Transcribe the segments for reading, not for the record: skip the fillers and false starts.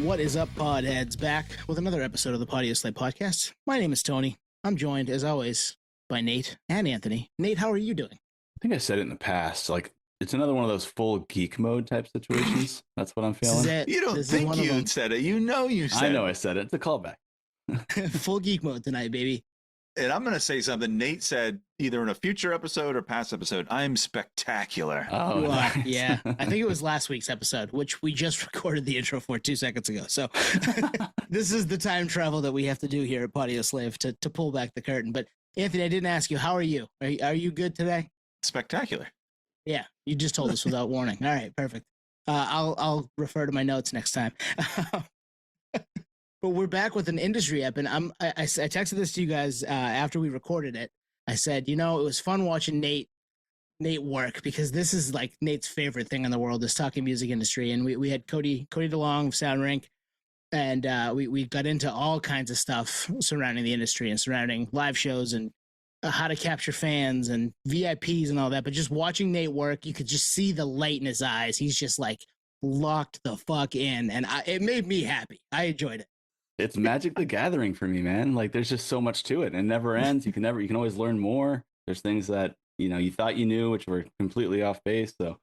What is up, podheads? Back with another episode of the Podio Slay podcast. My name is Tony. I'm joined, as always, by Nate and Anthony. Nate, how are you doing? I think I said it in the past. Like, it's another one of those full geek mode type situations. That's what I'm feeling. You don't think you said it. You know you said it. I know I said it. It's a callback. Full geek mode tonight, baby. And I'm going to say something Nate said either in a future episode or past episode. I'm spectacular. Oh, nice. Yeah. I think it was last week's episode, which we just recorded the intro for 2 seconds ago. So this is the time travel that we have to do here at Podio Slave to pull back the curtain. But Anthony, I didn't ask you, how are you? Are you good today? Spectacular. Yeah, you just told us without warning. All right, perfect. I'll refer to my notes next time. But we're back with an industry app, and I texted this to you guys after we recorded it. I said, it was fun watching Nate work, because this is like Nate's favorite thing in the world is talking music industry. And we had Cody DeLong of Sound Rink, and we got into all kinds of stuff surrounding the industry and surrounding live shows and how to capture fans and VIPs and all that. But just watching Nate work, you could just see the light in his eyes. He's just like locked the fuck in, and it made me happy. I enjoyed it. It's Magic the Gathering for me, man. Like, there's just so much to it. It never ends. You can always learn more. There's things that, you thought you knew, which were completely off base. So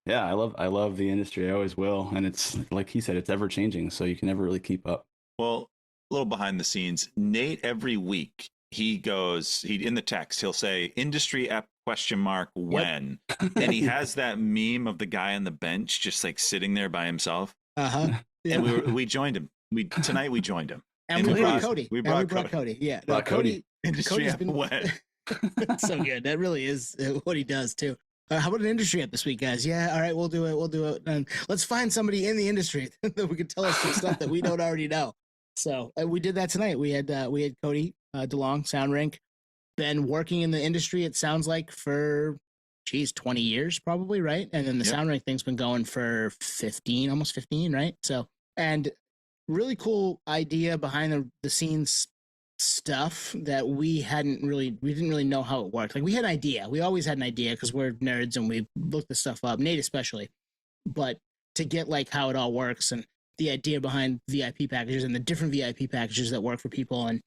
yeah, I love the industry. I always will. And it's like he said, it's ever changing. So you can never really keep up. Well, a little behind the scenes, Nate, every week he in the text, he'll say industry app ? When, and he has that meme of the guy on the bench, just like sitting there by himself. Yeah. And we joined him. Tonight we joined him. And we brought Cody. We brought Cody. Yeah. Brought Cody. Cody's been so good. That really is what he does too. How about an industry app this week, guys? Yeah. All right. We'll do it. And let's find somebody in the industry that we can tell us some stuff that we don't already know. So we did that tonight. We had Cody DeLong, Sound Rink, been working in the industry, it sounds like, for 20 years probably, right? And then the Sound Rink thing's been going for almost 15, right? So, and really cool idea behind the scenes stuff that we didn't really know how it worked. Like, we had an idea. We always had an idea because we're nerds and we looked this stuff up, Nate especially. But to get like how it all works and the idea behind VIP packages and the different VIP packages that work for people, and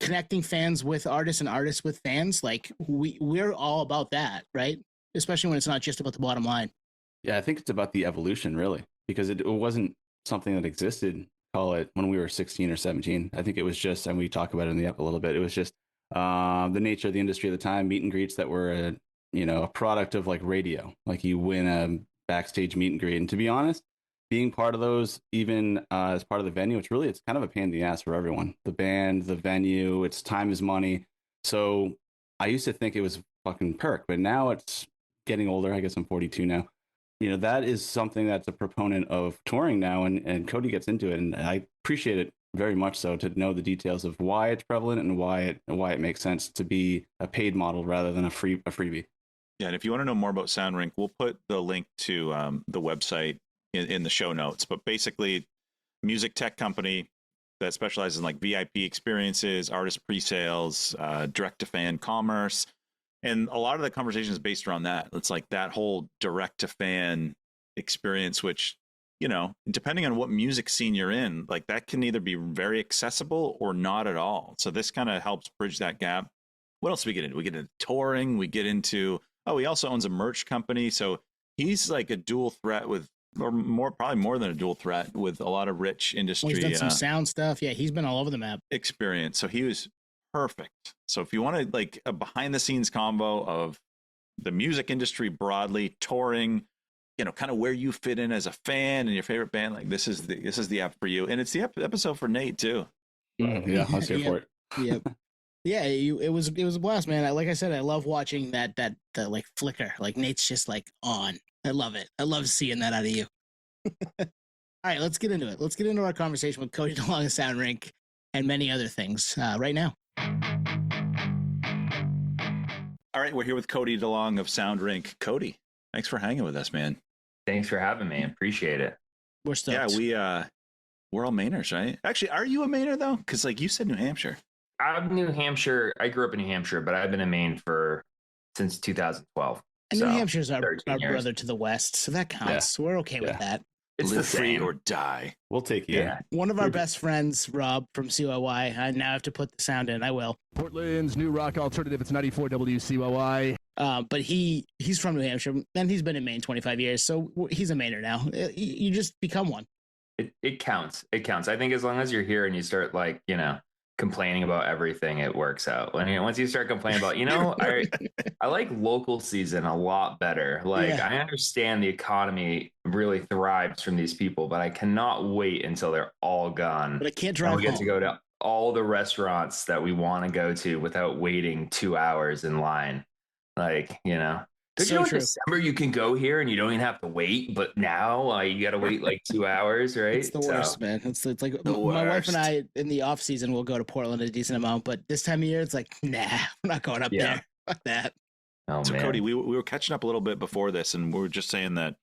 connecting fans with artists and artists with fans, like we're all about that, right? Especially when it's not just about the bottom line. Yeah, I think it's about the evolution, really, because it wasn't something that existed, call it, when we were 16 or 17. I think it was just, and we talk about it in the app a little bit, it was just the nature of the industry at the time, meet and greets that were a product of like radio. Like, you win a backstage meet and greet, and to be honest, being part of those, even as part of the venue, it's kind of a pain in the ass for everyone. The band, the venue, it's time is money. So I used to think it was fucking perk, but now it's getting older. I guess I'm 42 now. That is something that's a proponent of touring now, and Cody gets into it, and I appreciate it very much so, to know the details of why it's prevalent and why it makes sense to be a paid model rather than a freebie. Yeah, and if you want to know more about Sound Rink, we'll put the link to the website in the show notes. But basically, music tech company that specializes in like VIP experiences, artist pre-sales, direct to fan commerce. And a lot of the conversation is based around that. It's like that whole direct to fan experience, which, depending on what music scene you're in, like that can either be very accessible or not at all. So this kind of helps bridge that gap. What else do we get into? We get into touring. We get into, he also owns a merch company. So he's like a dual threat probably more than a dual threat with a lot of rich industry. He's done some sound stuff. Yeah, he's been all over the map. Experience. So he was perfect. So if you want like a behind the scenes combo of the music industry broadly, touring, kind of where you fit in as a fan and your favorite band, like this is the app for you. And it's the episode for Nate too. Yeah, I was here for it. Yep. Yeah, it was a blast, man. Like I said, I love watching that like flicker. Like Nate's just like on. I love it. I love seeing that out of you. All right, let's get into it. Let's get into our conversation with Cody DeLong of Sound Rink and many other things right now. All right, we're here with Cody DeLong of Sound Rink. Cody, thanks for hanging with us, man. Thanks for having me. Appreciate it. We're stoked. Yeah, we're all Mainers, right? Actually, are you a Mainer though? Because like you said, New Hampshire. I'm New Hampshire. I grew up in New Hampshire, but I've been in Maine since 2012. And New Hampshire's our brother to the west, so that counts. Yeah. We're okay with that. It's Live the free same. or die. We'll take you. Yeah. One of our best friends, Rob from CYY, I now have to put the sound in. I will. Portland's new rock alternative. It's 94 WCYY. But he's from New Hampshire, and he's been in Maine 25 years, so he's a Mainer now. You just become one. It counts. It counts. I think as long as you're here and you start like, complaining about everything, it works out. Once you start complaining about, I like local season a lot better. Like, Yeah. I understand the economy really thrives from these people, but I cannot wait until they're all gone. But I can't And drive we get home. to go to all the restaurants that we want to go to without waiting 2 hours in line. Like, Did So you know in true. December you can go here and you don't even have to wait, but now you got to wait like 2 hours, right? It's the worst, man. It's like my wife and I in the off season will go to Portland a decent amount, but this time of year it's like, nah, I'm not going up there. Fuck that. Oh, So man. Cody, we were catching up a little bit before this, and we were just saying that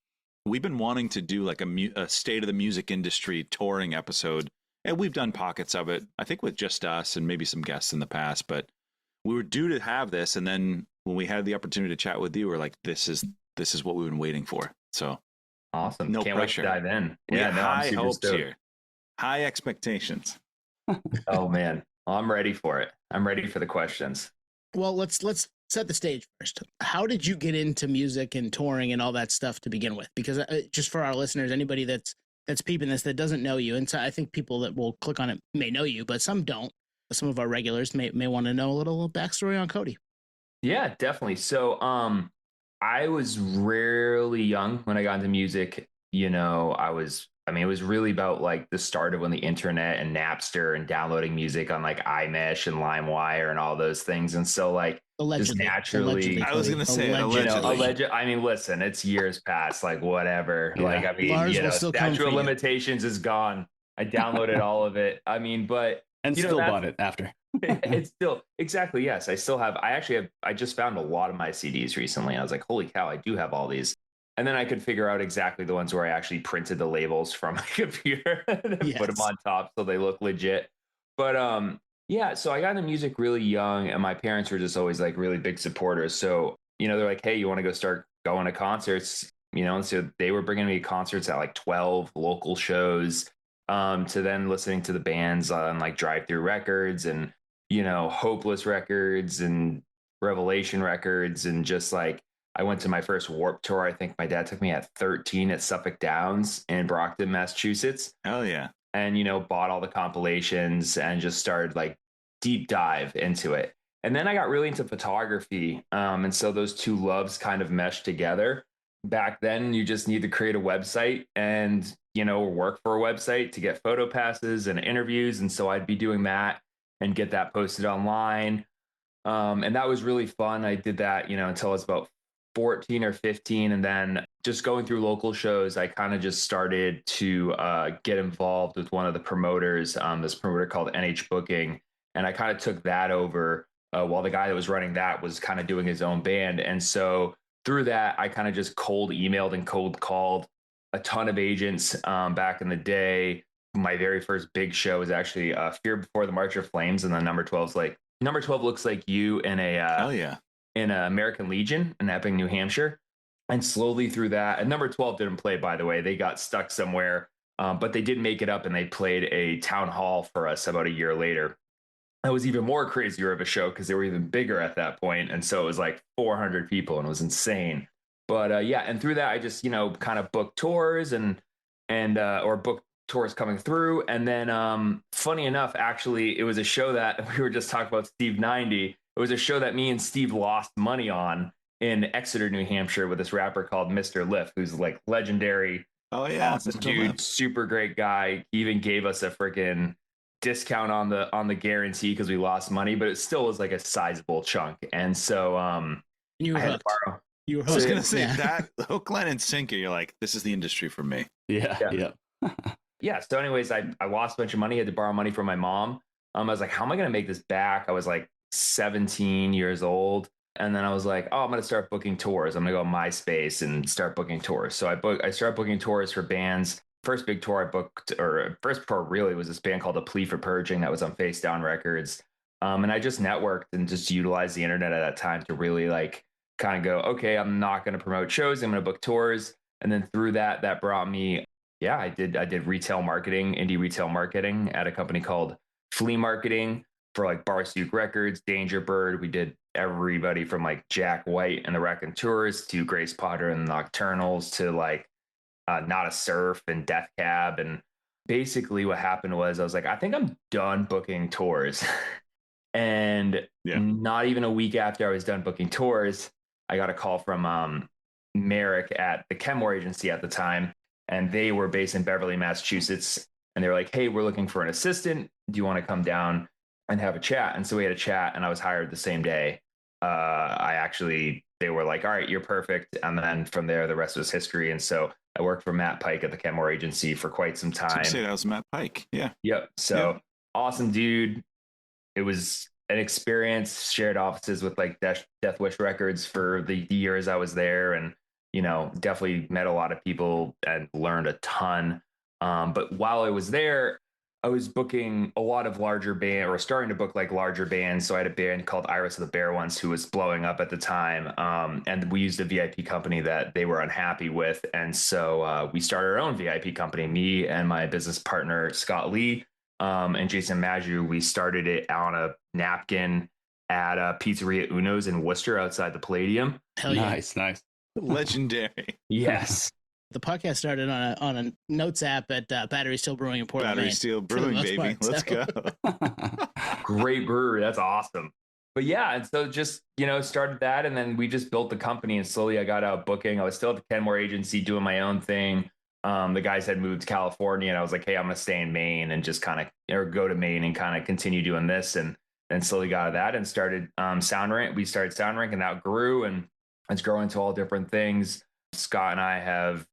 we've been wanting to do like a state of the music industry touring episode, and we've done pockets of it. I think with just us and maybe some guests in the past, but we were due to have this, and then when we had the opportunity to chat with you, we're like, this is what we've been waiting for. So Awesome. No Can't pressure. wait to dive in. we got I'm high super hopes stoked. here, high expectations. Oh, man. Well, I'm ready for it. I'm ready for the questions. Well, let's set the stage first. How did you get into music and touring and all that stuff to begin with? Because just for our listeners, anybody that's peeping this that doesn't know you, and so I think people that will click on it may know you, but some don't. Some of our regulars may want to know a little backstory on Cody. Yeah, definitely. So, I was really young when I got into music. It was really about like the start of when the internet and Napster and downloading music on like iMesh and LimeWire and all those things. And so like Allegedly. naturally- I was Cody. gonna say Allegedly. I mean, listen, it's years past, like whatever. Yeah. Like, I mean, Bars will still come statute for of you. limitations is gone. I downloaded all of it. I mean, but And You know, still that's- bought it after. it's still exactly, yes. I still have, I just found a lot of my CDs recently. And I was like, holy cow, I do have all these. And then I could figure out exactly the ones where I actually printed the labels from my computer and Yes. put them on top so they look legit. But yeah, so I got into music really young, and my parents were just always like really big supporters. So, they're like, hey, you want to go start going to concerts? And so they were bringing me concerts at like 12 local shows, to then listening to the bands on like Drive Through Records and, Hopeless Records and Revelation Records. And just like, I went to my first Warped Tour. I think my dad took me at 13 at Suffolk Downs in Brockton, Massachusetts. Hell yeah. And, bought all the compilations and just started like deep dive into it. And then I got really into photography. And so those two loves kind of meshed together. Back then, you just need to create a website and, work for a website to get photo passes and interviews. And so I'd be doing that and get that posted online. And that was really fun. I did that, until I was about 14 or 15. And then just going through local shows, I kind of just started to get involved with one of the promoters, this promoter called NH Booking. And I kind of took that over while the guy that was running that was kind of doing his own band. And so through that, I kind of just cold emailed and cold called a ton of agents back in the day. My very first big show was actually Fear Before the March of Flames. And then number 12 looks like you in Hell yeah. in American Legion in Epping, New Hampshire. And slowly through that, and number 12 didn't play, by the way. They got stuck somewhere, but they did make it up, and they played a town hall for us about a year later. That was even more crazier of a show because they were even bigger at that point. And so it was like 400 people, and it was insane. But yeah, and through that, I just, kind of booked tours or booked tours coming through. And then funny enough, actually, it was a show that we were just talking about, Steve 90. It was a show that me and Steve lost money on in Exeter, New Hampshire, with this rapper called Mr. Liff, who's like legendary. Oh yeah. Awesome dude, super great guy. He even gave us a freaking discount on the guarantee because we lost money, but it still was like a sizable chunk. And so You were I had to hooked. borrow. You were I was hooked. gonna say Yeah. that hook, line, and sinker. You're like, this is the industry for me. Yeah. Yeah. So anyways, I lost a bunch of money. I had to borrow money from my mom. I was like, how am I going to make this back? I was like 17 years old. And then I was like, oh, I'm going to start booking tours. I'm going to go on MySpace and start booking tours. So I started booking tours for bands. First big tour I booked, or first tour really, was this band called A Plea for Purging that was on Face Down Records. And I just networked and just utilized the internet at that time to really like kind of go, okay, I'm not going to promote shows. I'm going to book tours. And then through that brought me Yeah, I did retail marketing, indie retail marketing at a company called Flea Marketing for like Barstool Records, Danger Bird. We did everybody from like Jack White and the Raconteurs to Grace Potter and the Nocturnals to like Not a Surf and Death Cab. And basically what happened was I was like, I think I'm done booking tours. And not even a week after I was done booking tours, I got a call from Merrick at the Kenmore agency at the time. And they were based in Beverly, Massachusetts. And they were like, hey, we're looking for an assistant. Do you want to come down and have a chat? And so we had a chat, and I was hired the same day. They were like, all right, you're perfect. And then from there, the rest was history. And so I worked for Matt Pike at the Kenmore agency for quite some time. Say that was Matt Pike. Yeah. Yep. So awesome dude. It was an experience. Shared offices with like Death Wish Records for the years I was there, and definitely met a lot of people and learned a ton. But while I was there, I was booking a lot of larger band, or starting to book like larger bands. So I had a band called Iris of the Bear Ones who was blowing up at the time. And we used a VIP company that they were unhappy with. And so we started our own VIP company, me and my business partner, Scott Lee, and Jason Maju. We started it on a napkin at Pizzeria Uno's in Worcester outside the Palladium. Hell yeah. Nice. Legendary. Yes. The podcast started on a notes app at Battery Steel Brewing in Portland. Battery Steel Brewing, baby. Let's go. Great brewery. That's awesome. But yeah, and so just, started that, and then we just built the company, and slowly I got out booking. I was still at the Kenmore agency doing my own thing. The guys had moved to California, and I was like, hey, I'm going to stay in Maine and just go to Maine and kind of continue doing this. And then slowly got out of that and started Sound Rink. We started Sound Rink, and that grew, and it's growing to all different things. Scott and I have,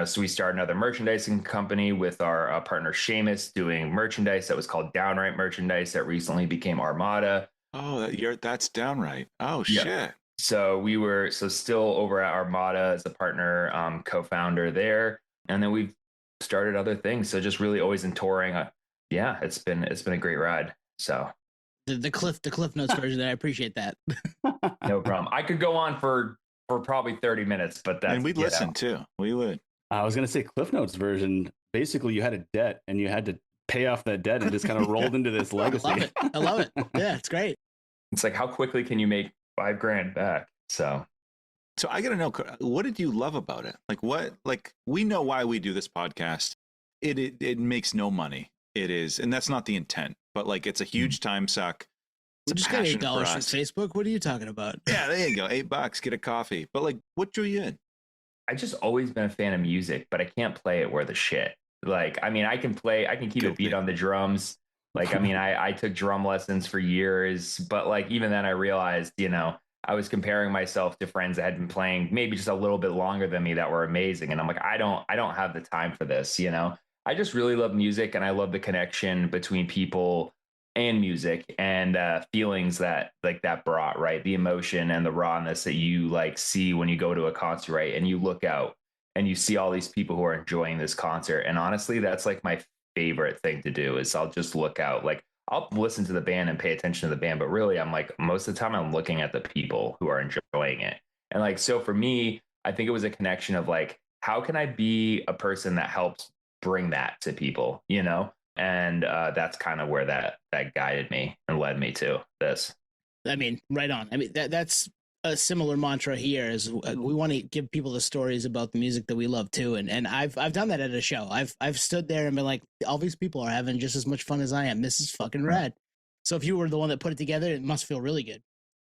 so we started another merchandising company with our partner Seamus doing merchandise that was called Downright Merchandise that recently became Armada. Oh, that's Downright. Oh, yeah. Shit. So we were still over at Armada as a partner, co-founder there. And then we've started other things. So just really always in touring. It's been a great ride. So the Cliff Notes version, I appreciate that. No problem. I could go on for probably 30 minutes, but that's, and we'd listen too. We would. I was going to say Cliff Notes version. Basically, you had a debt and you had to pay off that debt and just kind of rolled into this legacy. I love it. Yeah, it's great. It's like, how quickly can you make $5,000 back? So I got to know, what did you love about it? Like we know why we do this podcast. It makes no money. It is, and that's not the intent, but like, it's a huge time suck. We just got $8 from Facebook. What are you talking about? Yeah, there you go. $8, get a coffee. But like, what drew you in? I just always been a fan of music, but I can't play it worth a shit. Like, I mean, I can keep a beat on the drums. Like, I mean, I took drum lessons for years, but like, even then I realized, I was comparing myself to friends that had been playing maybe just a little bit longer than me that were amazing. And I'm like, I don't have the time for this. I just really love music, and I love the connection between people and music and feelings that brought, right? The emotion and the rawness that you like see when you go to a concert, right? And you look out and you see all these people who are enjoying this concert. And honestly, that's like my favorite thing to do is I'll just look out. Like, I'll listen to the band and pay attention to the band, but really I'm like, most of the time I'm looking at the people who are enjoying it. And like, so for me, I think it was a connection of like, how can I be a person that helps bring that to people, And that's kind of where that guided me and led me to this. I mean, right on. I mean, that's a similar mantra here is we want to give people the stories about the music that we love too. And I've done that at a show. I've stood there and been like, all these people are having just as much fun as I am. This is fucking rad. So if you were the one that put it together, it must feel really good.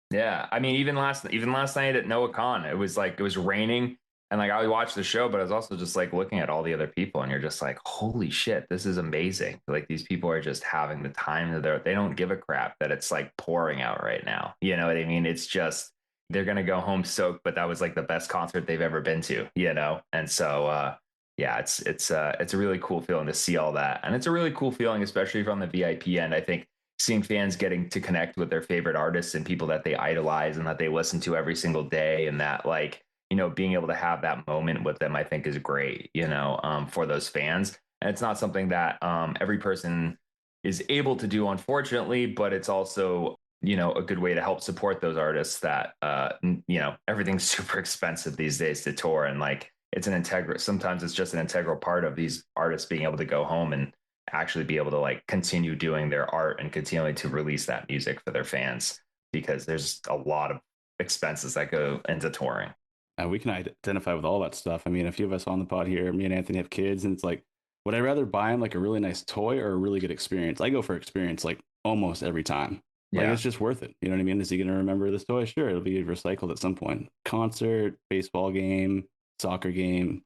Yeah. I mean, even last night at Noah Con, it was raining. And like, I watched the show, but I was also just like looking at all the other people, and you're just like, holy shit, this is amazing. Like, these people are just having the time that they don't give a crap that it's like pouring out right now. You know what I mean? It's just, they're going to go home soaked, but that was like the best concert they've ever been to, And so, it's a really cool feeling to see all that. And it's a really cool feeling, especially from the VIP end. I think seeing fans getting to connect with their favorite artists and people that they idolize and that they listen to every single day, and that like, being able to have that moment with them, I think is great, for those fans. And it's not something that every person is able to do, unfortunately, but it's also, a good way to help support those artists that, everything's super expensive these days to tour. And like, sometimes it's just an integral part of these artists being able to go home and actually be able to like continue doing their art and continuing to release that music for their fans, because there's a lot of expenses that go into touring. We can identify with all that stuff. I mean, a few of us on the pod here, me and Anthony have kids, and it's like, would I rather buy him like a really nice toy or a really good experience? I go for experience like almost every time. Like, it's just worth it. You know what I mean? Is he going to remember this toy? Sure, it'll be recycled at some point. Concert, baseball game, soccer game,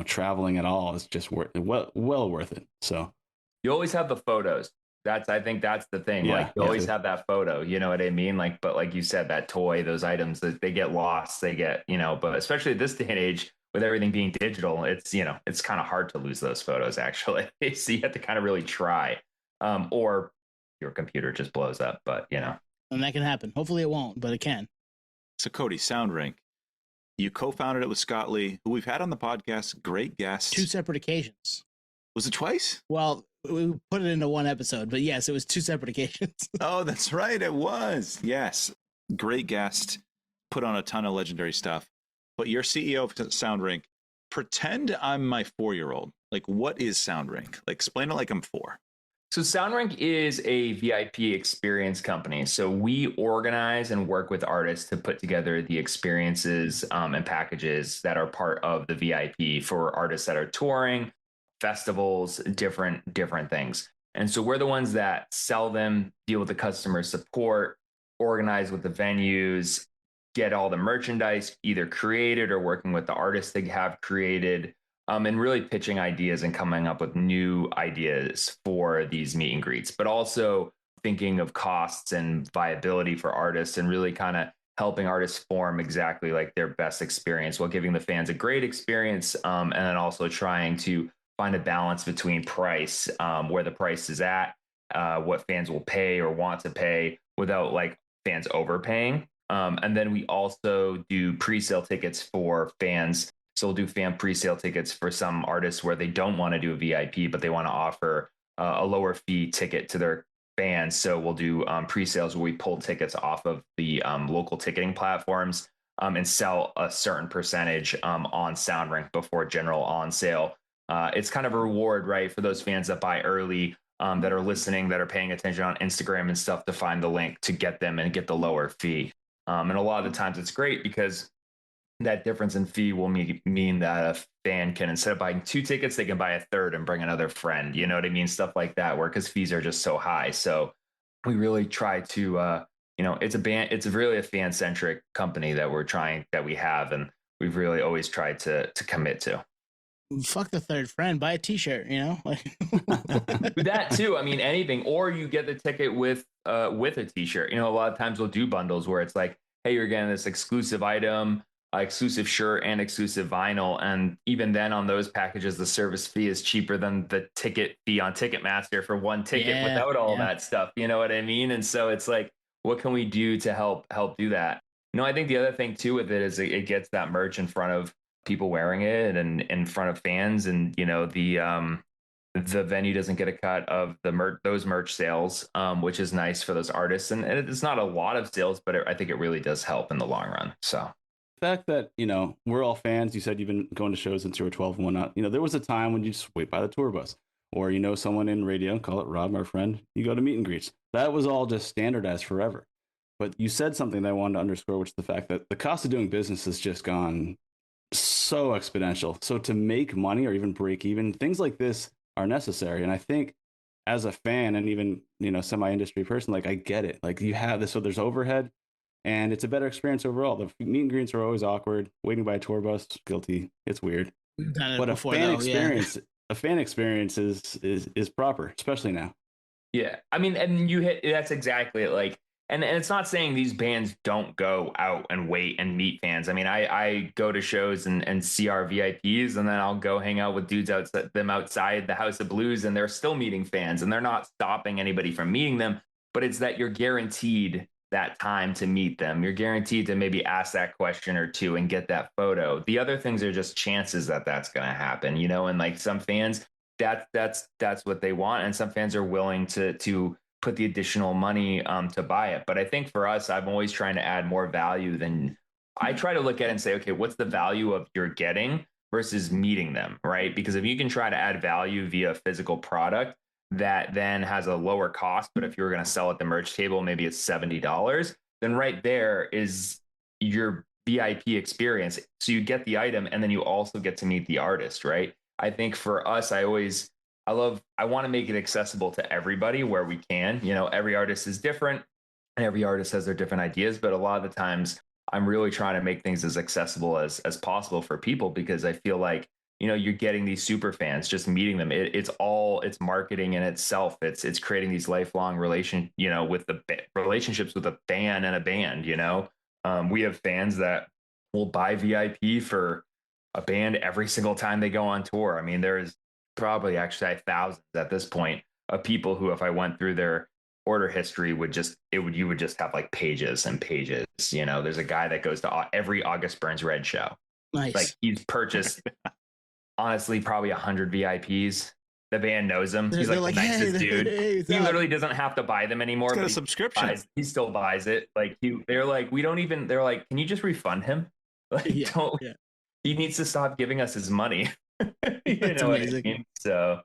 traveling at all is just well worth it. So you always have the photos. I think that's the thing. Yeah, like you always have that photo, you know what I mean? Like, but like you said, that toy, those items, that they get lost, they get, but especially at this day and age with everything being digital, it's, it's kind of hard to lose those photos actually. So you have to kind of really try, or your computer just blows up, but And that can happen. Hopefully it won't, but it can. So Cody, Sound Rink, you co-founded it with Scott Lee, who we've had on the podcast, great guest. 2 separate occasions. Was it twice? Well, we put it into one episode, but yes, it was 2 separate occasions. Oh, that's right. It was. Yes. Great guest. Put on a ton of legendary stuff. But you're CEO of Sound Rink. Pretend I'm my 4-year-old. Like, what is Sound Rink? Like, explain it like I'm 4. So Sound Rink is a VIP experience company. So we organize and work with artists to put together the experiences and packages that are part of the VIP for artists that are touring, festivals, different things. And so we're the ones that sell them, deal with the customer support, organize with the venues, get all the merchandise either created or working with the artists they have created, and really pitching ideas and coming up with new ideas for these meet and greets, but also thinking of costs and viability for artists and really kind of helping artists form exactly like their best experience while giving the fans a great experience, and then also trying to find a balance between price, where the price is at, what fans will pay or want to pay without like fans overpaying. And then we also do pre-sale tickets for fans. So we'll do fan pre-sale tickets for some artists where they don't want to do a VIP, but they want to offer a lower fee ticket to their fans. So we'll do pre-sales where we pull tickets off of the local ticketing platforms and sell a certain percentage on Sound Rink before general on sale. It's kind of a reward, right, for those fans that buy early, that are listening, that are paying attention on Instagram and stuff to find the link to get them and get the lower fee. And a lot of the times it's great because that difference in fee will mean that a fan can, instead of buying 2 tickets, they can buy a third and bring another friend. You know what I mean? Stuff like that, where because fees are just so high. So we really try to, it's really a fan centric company that we have, and we've really always tried to commit to. Fuck the third friend, buy a t-shirt, That too. I mean, anything, or you get the ticket with a t-shirt. A lot of times we'll do bundles where it's like, hey, you're getting this exclusive item, exclusive shirt and exclusive vinyl. And even then on those packages, the service fee is cheaper than the ticket fee on Ticketmaster for one ticket without all that stuff. You know what I mean? And so it's like, what can we do to help do that? I think the other thing too with it is it gets that merch in front of people wearing it and in front of fans, and the venue doesn't get a cut of those merch sales, which is nice for those artists, and it's not a lot of sales, but I think it really does help in the long run. So the fact that we're all fans, you said you've been going to shows since you were 12 and whatnot. There was a time when you just wait by the tour bus, or someone in radio, call it Rob, our friend, you go to meet and greets. That was all just standardized forever. But you said something that I wanted to underscore, which is the fact that the cost of doing business has just gone so exponential. So to make money or even break even, things like this are necessary. And I think as a fan and even, semi-industry person, like I get it. Like you have this, so there's overhead and it's a better experience overall. The meet and greets are always awkward. Waiting by a tour bus, guilty. It's weird. But a fan experience is proper, especially now. Yeah. I mean, and that's exactly it. Like, and it's not saying these bands don't go out and wait and meet fans. I mean, I go to shows and see our VIPs, and then I'll go hang out with dudes outside the House of Blues, and they're still meeting fans, and they're not stopping anybody from meeting them. But it's that you're guaranteed that time to meet them. You're guaranteed to maybe ask that question or two and get that photo. The other things are just chances that that's going to happen, and like some fans, that's what they want, and some fans are willing to put the additional money to buy it. But I think for us, I'm always trying to add more value than I try to look at it and say, okay, what's the value of you're getting versus meeting them, right? Because if you can try to add value via physical product that then has a lower cost, but if you were going to sell at the merch table, maybe it's $70, then right there is your VIP experience. So you get the item and then you also get to meet the artist, right? I think for us, I want to make it accessible to everybody where we can. You know, every artist is different and every artist has their different ideas, but a lot of the times I'm really trying to make things as accessible as possible for people, because I feel like, you know, you're getting these super fans, just meeting them. It's marketing in itself. It's creating these lifelong with the relationships with a fan and a band. You know, we have fans that will buy VIP for a band every single time they go on tour. I mean, there is probably actually thousands at this point of people who, if I went through their order history, you would just have like pages and pages. You know, there's a guy that goes to every August Burns Red show. Nice. Like, he's purchased honestly probably 100 VIPs. The band knows him. He's like the nicest dude. He literally doesn't have to buy them anymore. He's got a subscription. He still buys it. Like, they're like, they're like, can you just refund him? Like, he needs to stop giving us his money. That's amazing. What I mean? So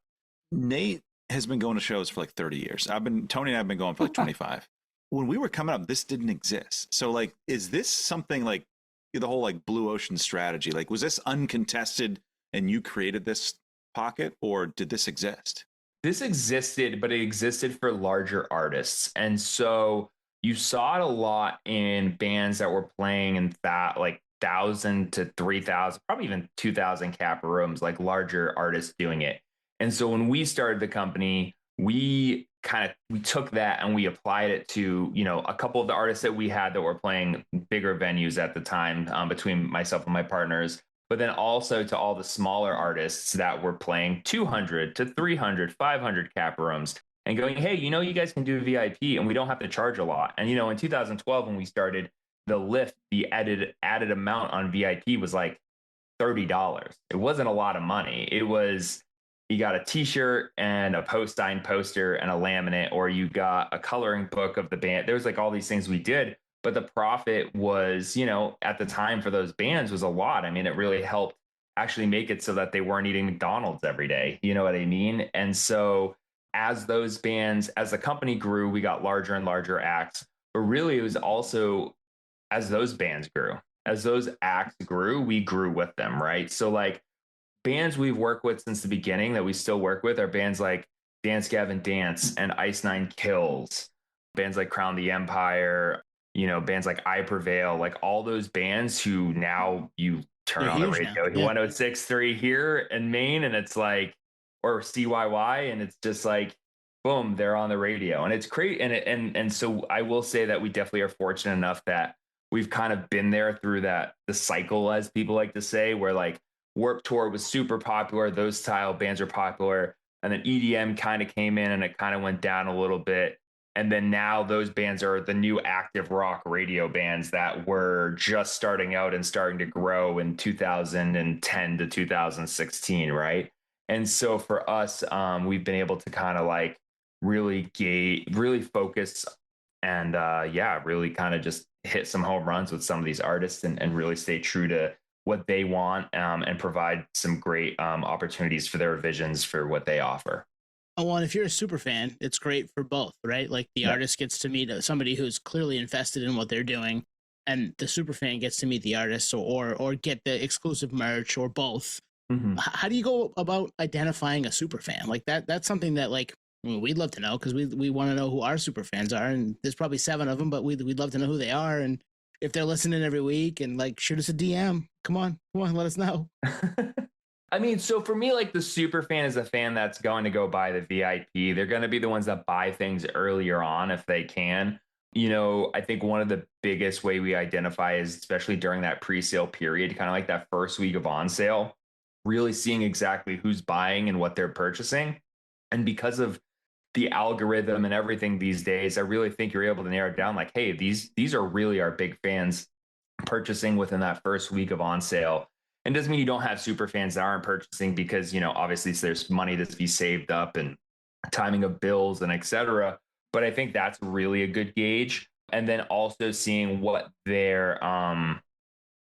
Nate has been going to shows for like 30 years. Tony and I have been going for like 25. When we were coming up, this didn't exist. So like, is this something like the whole like blue ocean strategy? Like, was this uncontested and you created this pocket, or did this exist? This existed, but it existed for larger artists. And so you saw it a lot in bands that were playing in that like 1,000 to 3,000, probably even 2,000 cap rooms, like larger artists doing it. And so when we started the company, we took that and we applied it to, you know, a couple of the artists that we had that were playing bigger venues at the time, between myself and my partners, but then also to all the smaller artists that were playing 200 to 300, 500 cap rooms, and going, hey, you know, you guys can do VIP and we don't have to charge a lot. And, you know, in 2012, when we started, the added amount on VIP was like $30. It wasn't a lot of money. It was, you got a t-shirt and a signed poster and a laminate, or you got a coloring book of the band. There was like all these things we did, but the profit was, you know, at the time for those bands was a lot. I mean, it really helped actually make it so that they weren't eating McDonald's every day. You know what I mean? And so as the company grew, we got larger and larger acts, but really it was also as those bands grew, as those acts grew, we grew with them. Right. So like, bands we've worked with since the beginning that we still work with are bands like Dance Gavin Dance and Ice Nine Kills, bands like Crown the Empire, you know, bands like I Prevail, like all those bands who now you turn on the radio, 106.3 here in Maine, and it's like, or CYY, and it's just like, boom, they're on the radio, and it's great. And so I will say that we definitely are fortunate enough that we've kind of been there through the cycle, as people like to say, where like Warped Tour was super popular. Those style bands are popular. And then EDM kind of came in and it kind of went down a little bit. And then now those bands are the new active rock radio bands that were just starting out and starting to grow in 2010 to 2016. Right. And so for us, we've been able to kind of like really focus and really kind of just hit some home runs with some of these artists and really stay true to what they want, and provide some great opportunities for their visions for what they offer. Oh, well, and if you're a super fan, it's great for both, right? Like the artist gets to meet somebody who's clearly invested in what they're doing, and the super fan gets to meet the artist or get the exclusive merch, or both. Mm-hmm. How do you go about identifying a super fan? Like that's something that like, I mean, we'd love to know, because we want to know who our super fans are, and there's probably 7 of them, but we'd love to know who they are, and if they're listening every week, and like, shoot us a DM. Come on, let us know. I mean, so for me, like the super fan is a fan that's going to go buy the VIP. They're going to be the ones that buy things earlier on if they can. You know, I think one of the biggest way we identify is, especially during that pre-sale period, kind of like that first week of on sale, really seeing exactly who's buying and what they're purchasing. And because of the algorithm and everything these days, I really think you're able to narrow it down like, hey, these are really our big fans purchasing within that first week of on sale. And doesn't mean you don't have super fans that aren't purchasing, because, you know, obviously there's money to be saved up and timing of bills and etc. But I think that's really a good gauge. And then also seeing what their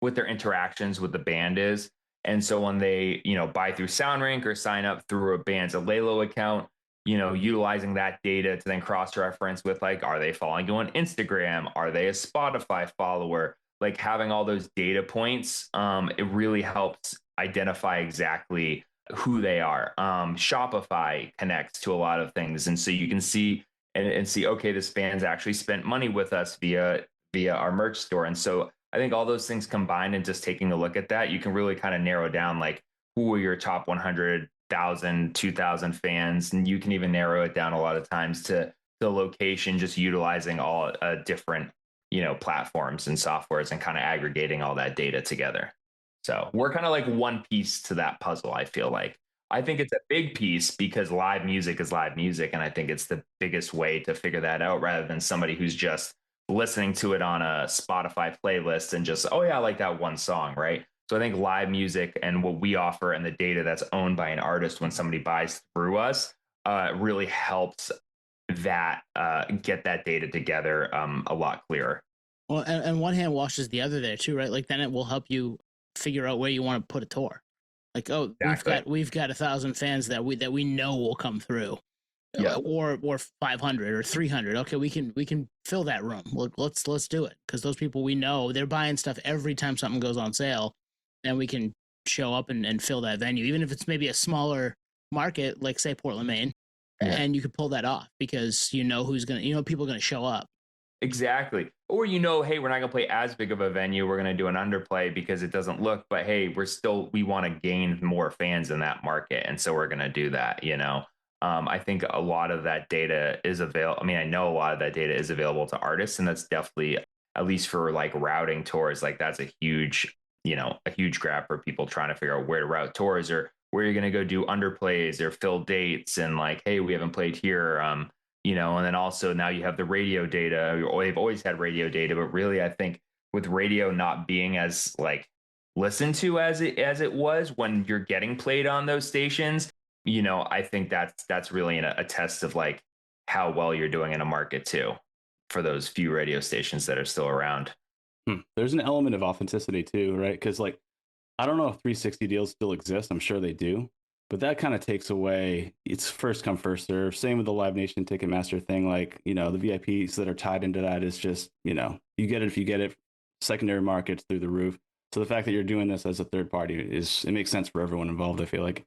interactions with the band is. And so when they, buy through Sound Rink or sign up through a band's Alelo account, utilizing that data to then cross-reference with like, are they following you on Instagram? Are they a Spotify follower? Like having all those data points, it really helps identify exactly who they are. Shopify connects to a lot of things. And so you can see and see, okay, this band's actually spent money with us via our merch store. And so I think all those things combined and just taking a look at that, you can really kind of narrow down like who are your top 100,000, 2,000 fans. And you can even narrow it down a lot of times to the location, just utilizing all different, platforms and softwares and kind of aggregating all that data together. So we're kind of like one piece to that puzzle, I feel like. I think it's a big piece because live music is live music. And I think it's the biggest way to figure that out rather than somebody who's just listening to it on a Spotify playlist and just, oh yeah, I like that one song, right? So I think live music and what we offer and the data that's owned by an artist when somebody buys through us really helps that get that data together a lot clearer. Well, and one hand washes the other there too, right? Like then it will help you figure out where you want to put a tour. Like, oh, exactly. we've got 1,000 fans that we know will come through. Yeah. Or 500 or 300. Okay, we can fill that room. Let's do it because those people we know they're buying stuff every time something goes on sale, and we can show up and fill that venue, even if it's maybe a smaller market like say Portland, Maine, and you could pull that off because people are gonna show up. Exactly. Or hey, we're not gonna play as big of a venue. We're gonna do an underplay because it doesn't look. But hey, we want to gain more fans in that market, and so we're gonna do that. I think a lot of that data is available. I mean, I know a lot of that data is available to artists, and that's definitely, at least for like routing tours, like that's a huge grab for people trying to figure out where to route tours or where you're going to go do underplays or fill dates. And like, hey, we haven't played here. And then also now you have the radio data. They've always had radio data, but really I think with radio not being as like listened to as it was when you're getting played on those stations, I think that's really a test of like how well you're doing in a market too, for those few radio stations that are still around. There's an element of authenticity too, right? Because like, I don't know if 360 deals still exist. I'm sure they do, but that kind of takes away, it's first come, first serve. Same with the Live Nation Ticketmaster thing. Like, the VIPs that are tied into that is just, you get it if you get it. Secondary markets through the roof. So the fact that you're doing this as a third party it makes sense for everyone involved, I feel like.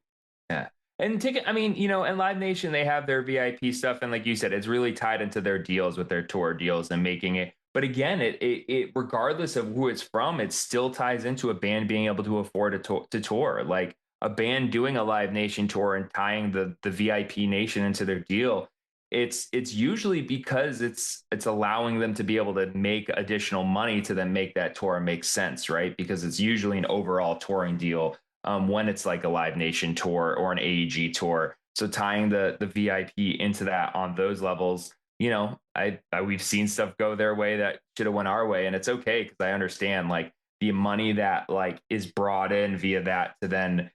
Yeah. And and Live Nation, they have their VIP stuff. And like you said, it's really tied into their deals with their tour deals and making it. But again, it regardless of who it's from, it still ties into a band being able to afford to tour. Like a band doing a Live Nation tour and tying the VIP Nation into their deal. It's usually because it's allowing them to be able to make additional money to then make that tour make sense, right? Because it's usually an overall touring deal. When it's like a Live Nation tour or an AEG tour. So tying the VIP into that on those levels, we've seen stuff go their way that should have went our way. And it's okay because I understand like the money that like is brought in via that to then,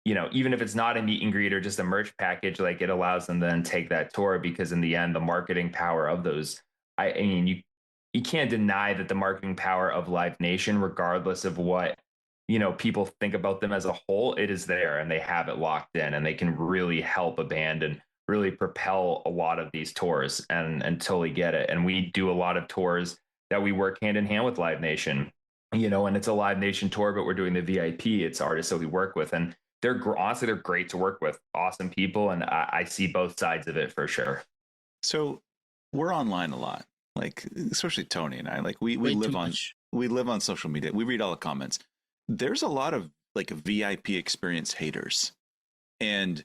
even if it's not a meet and greet or just a merch package, like it allows them to then take that tour because in the end, the marketing power of those, I mean, you can't deny that the marketing power of Live Nation, regardless of what people think about them as a whole, it is there and they have it locked in and they can really help a band and really propel a lot of these tours and totally get it. And we do a lot of tours that we work hand in hand with Live Nation, and it's a Live Nation tour, but we're doing the VIP. It's artists that we work with and they're great to work with. Awesome people. And I see both sides of it for sure. So we're online a lot, like especially Tony and I, like we live on social media. We read all the comments. There's a lot of like VIP experience haters, and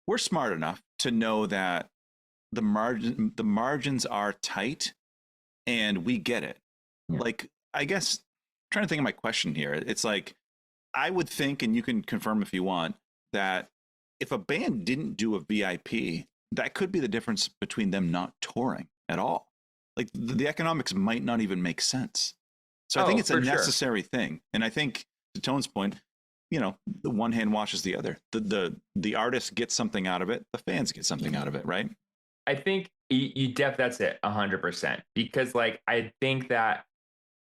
we're smart enough to know that the margins are tight and we get it. Yeah. Like, I guess I'm trying to think of my question here. It's like, I would think, and you can confirm if you want, that if a band didn't do a VIP, that could be the difference between them not touring at all. Like the economics might not even make sense. So I think it's a necessary thing. And I think to Tone's point, the one hand washes the other. The artist gets something out of it. The fans get something out of it, right? I think that's it 100%. Because like, I think that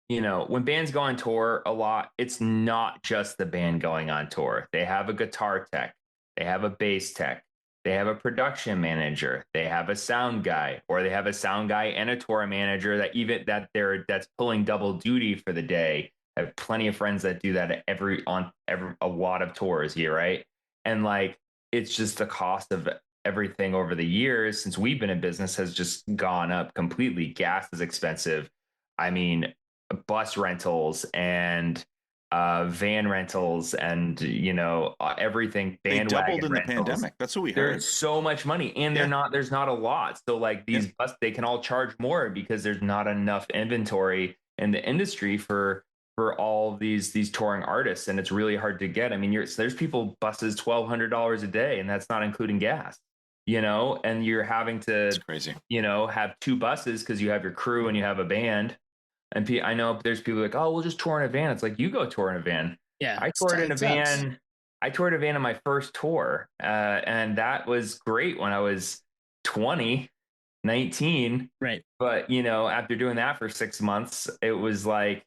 when bands go on tour a lot, it's not just the band going on tour. They have a guitar tech, they have a bass tech, they have a production manager, they have a sound guy, or they have a sound guy and a tour manager that's pulling double duty for the day. I have plenty of friends that do that on a lot of tours here, right? And like it's just the cost of everything over the years since we've been in business has just gone up completely. Gas is expensive. I mean, bus rentals and van rentals and everything, They doubled bandwagon in rentals. the pandemic. That's what we heard. There's so much money, and there's not a lot. So like these they can all charge more because there's not enough inventory in the industry for all of these touring artists, and it's really hard to get. I mean, there's people buses $1,200 a day, and that's not including gas. And you're having to, It's crazy. have two buses because you have your crew and you have a band. And I know there's people like, oh, we'll just tour in a van. It's like, you go tour in a van. Yeah, I toured in a van. I toured a van on my first tour. And that was great when I was 20, 19. Right. But, after doing that for 6 months, it was like,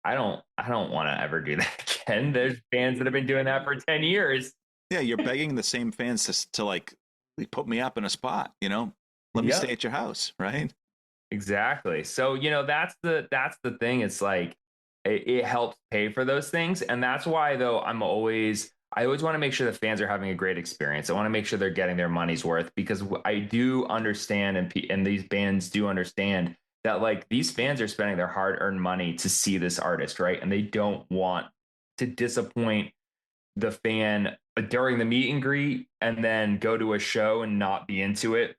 I don't want to ever do that again. There's bands that have been doing that for 10 years. Yeah, you're begging the same fans to like put me up in a spot, let me stay at your house, right? Exactly. So, that's the thing. It's like it helps pay for those things. And that's why though I always want to make sure the fans are having a great experience. I want to make sure they're getting their money's worth because I do understand and these bands do understand that like these fans are spending their hard-earned money to see this artist, right? And they don't want to disappoint the fan during the meet and greet and then go to a show and not be into it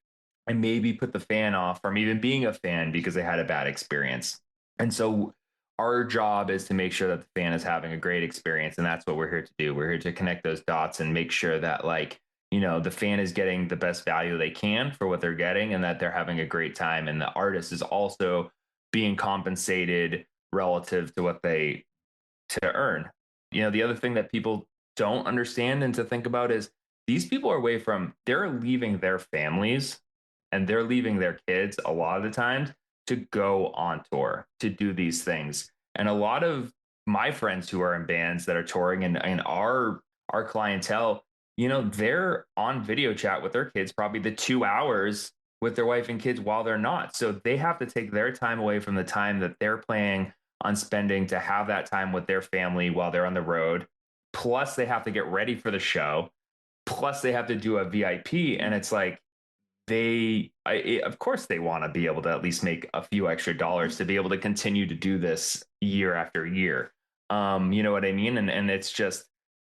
and maybe put the fan off from even being a fan because they had a bad experience. And so our job is to make sure that the fan is having a great experience. And that's what we're here to do. We're here to connect those dots and make sure that the fan is getting the best value they can for what they're getting and that they're having a great time. And the artist is also being compensated relative to what they to earn. The other thing that people don't understand and to think about is these people are they're leaving their families and they're leaving their kids a lot of the times to go on tour, to do these things. And a lot of my friends who are in bands that are touring and our clientele, they're on video chat with their kids, probably the 2 hours with their wife and kids while they're not. So they have to take their time away from the time that they're planning on spending to have that time with their family while they're on the road. Plus they have to get ready for the show. Plus they have to do a VIP. And it's like, of course they want to be able to at least make a few extra dollars to be able to continue to do this year after year. You know what I mean? And it's just,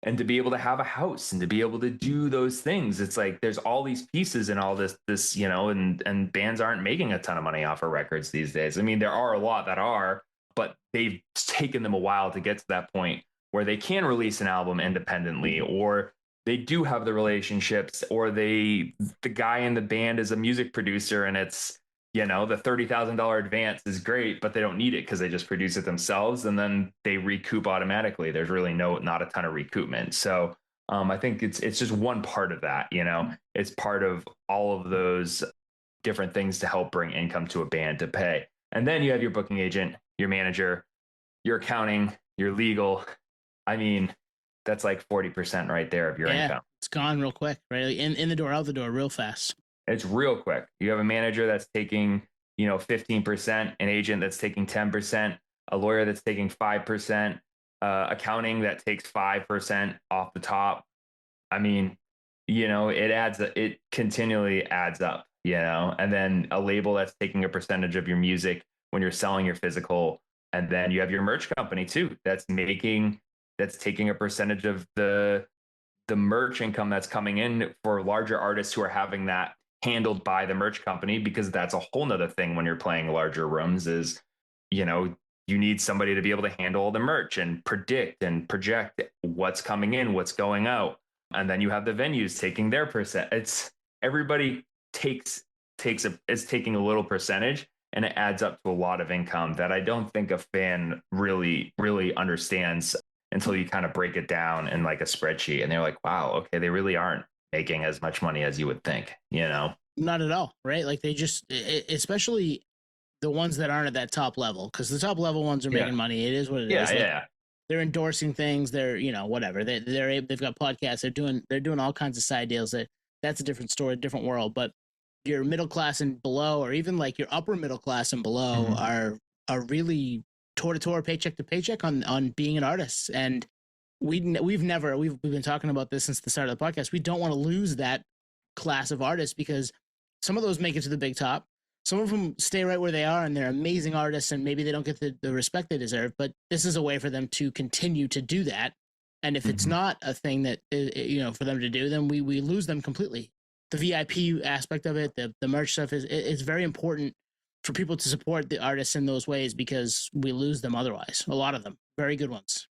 and to be able to have a house and to be able to do those things, it's like, there's all these pieces and all this, and bands aren't making a ton of money off of records these days. I mean, there are a lot that are, but they've taken them a while to get to that point where they can release an album independently, or they do have the relationships, or the guy in the band is a music producer and it's, the $30,000 advance is great, but they don't need it because they just produce it themselves and then they recoup automatically. There's really not a ton of recoupment. So I think it's just one part of that, it's part of all of those different things to help bring income to a band to pay. And then you have your booking agent, your manager, your accounting, your legal. I mean, that's like 40% right there of your income. It's gone real quick, right? In the door, out the door, real fast. It's real quick. You have a manager that's taking, 15%, an agent that's taking 10%, a lawyer that's taking 5%, accounting that takes 5% off the top. I mean, it continually adds up, and then a label that's taking a percentage of your music when you're selling your physical. And then you have your merch company too, that's taking a percentage of the merch income that's coming in for larger artists who are having that handled by the merch company, because that's a whole nother thing when you're playing larger rooms is, you need somebody to be able to handle all the merch and predict and project what's coming in, what's going out. And then you have the venues taking their percent. It's everybody is taking a little percentage, and it adds up to a lot of income that I don't think a fan really, really understands until you kind of break it down in like a spreadsheet and they're like, wow, okay, they really aren't making as much money as you would think, Not at all, right? Like they just, especially the ones that aren't at that top level, because the top level ones are making money. It is what it is. Yeah. They're endorsing things. They're, whatever. They've got podcasts. They're doing all kinds of side deals. That's a different story, a different world. But your middle class and below, or even like your upper middle class and below, are really tour to tour, paycheck to paycheck on being an artist. And we've been talking about this since the start of the podcast. We don't want to lose that class of artists, because some of those make it to the big top. Some of them stay right where they are, and they're amazing artists, and maybe they don't get the respect they deserve. But this is a way for them to continue to do that. And if it's not a thing that, for them to do, then we lose them completely. The VIP aspect of it, the merch stuff is very important for people to support the artists in those ways, because we lose them otherwise. A lot of them, very good ones.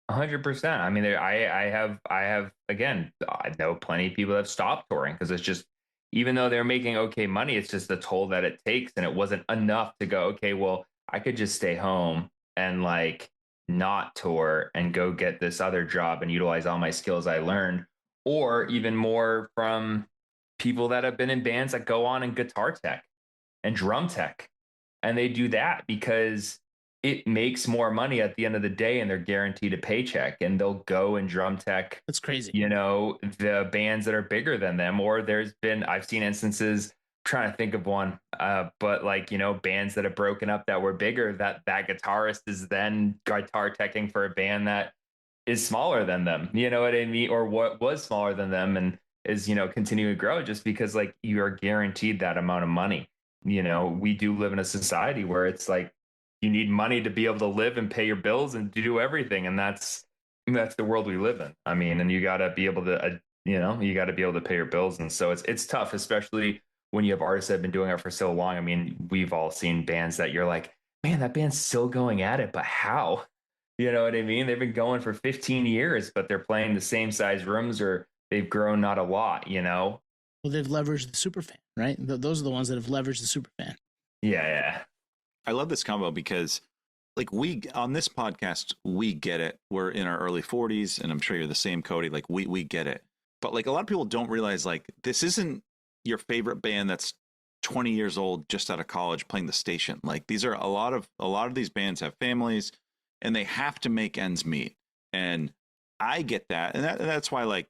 100%. I mean, I have again, I know plenty of people that have stopped touring because it's just, even though they're making okay money, it's just the toll that it takes, and it wasn't enough to go, okay, well, I could just stay home and like not tour and go get this other job and utilize all my skills I learned, or even more from people that have been in bands that go on in guitar tech and drum tech, and they do that because it makes more money at the end of the day, and they're guaranteed a paycheck, and they'll go and drum tech. That's crazy. The bands that are bigger than them, or I've seen instances, I'm trying to think of one, but like, bands that have broken up that were bigger, that guitarist is then guitar teching for a band that is smaller than them, you know what I mean? Or what was smaller than them, and is, continuing to grow, just because like you are guaranteed that amount of money. We do live in a society where it's like, you need money to be able to live and pay your bills and do everything. And that's the world we live in. I mean, and you got to be able to, pay your bills. And so it's tough, especially when you have artists that have been doing it for so long. I mean, we've all seen bands that you're like, man, that band's still going at it, but how? You know what I mean? They've been going for 15 years, but they're playing the same size rooms, or they've grown not a lot, Well, they've leveraged the superfan, right? Those are the ones that have leveraged the superfan. Yeah. I love this combo because, like, we on this podcast, we get it. We're in our early 40s, and I'm sure you're the same, Cody. Like, we get it. But like, a lot of people don't realize, like, this isn't your favorite band that's 20 years old, just out of college, playing the station. Like, these are a lot of these bands have families, and they have to make ends meet. And I get that, and that's why, like,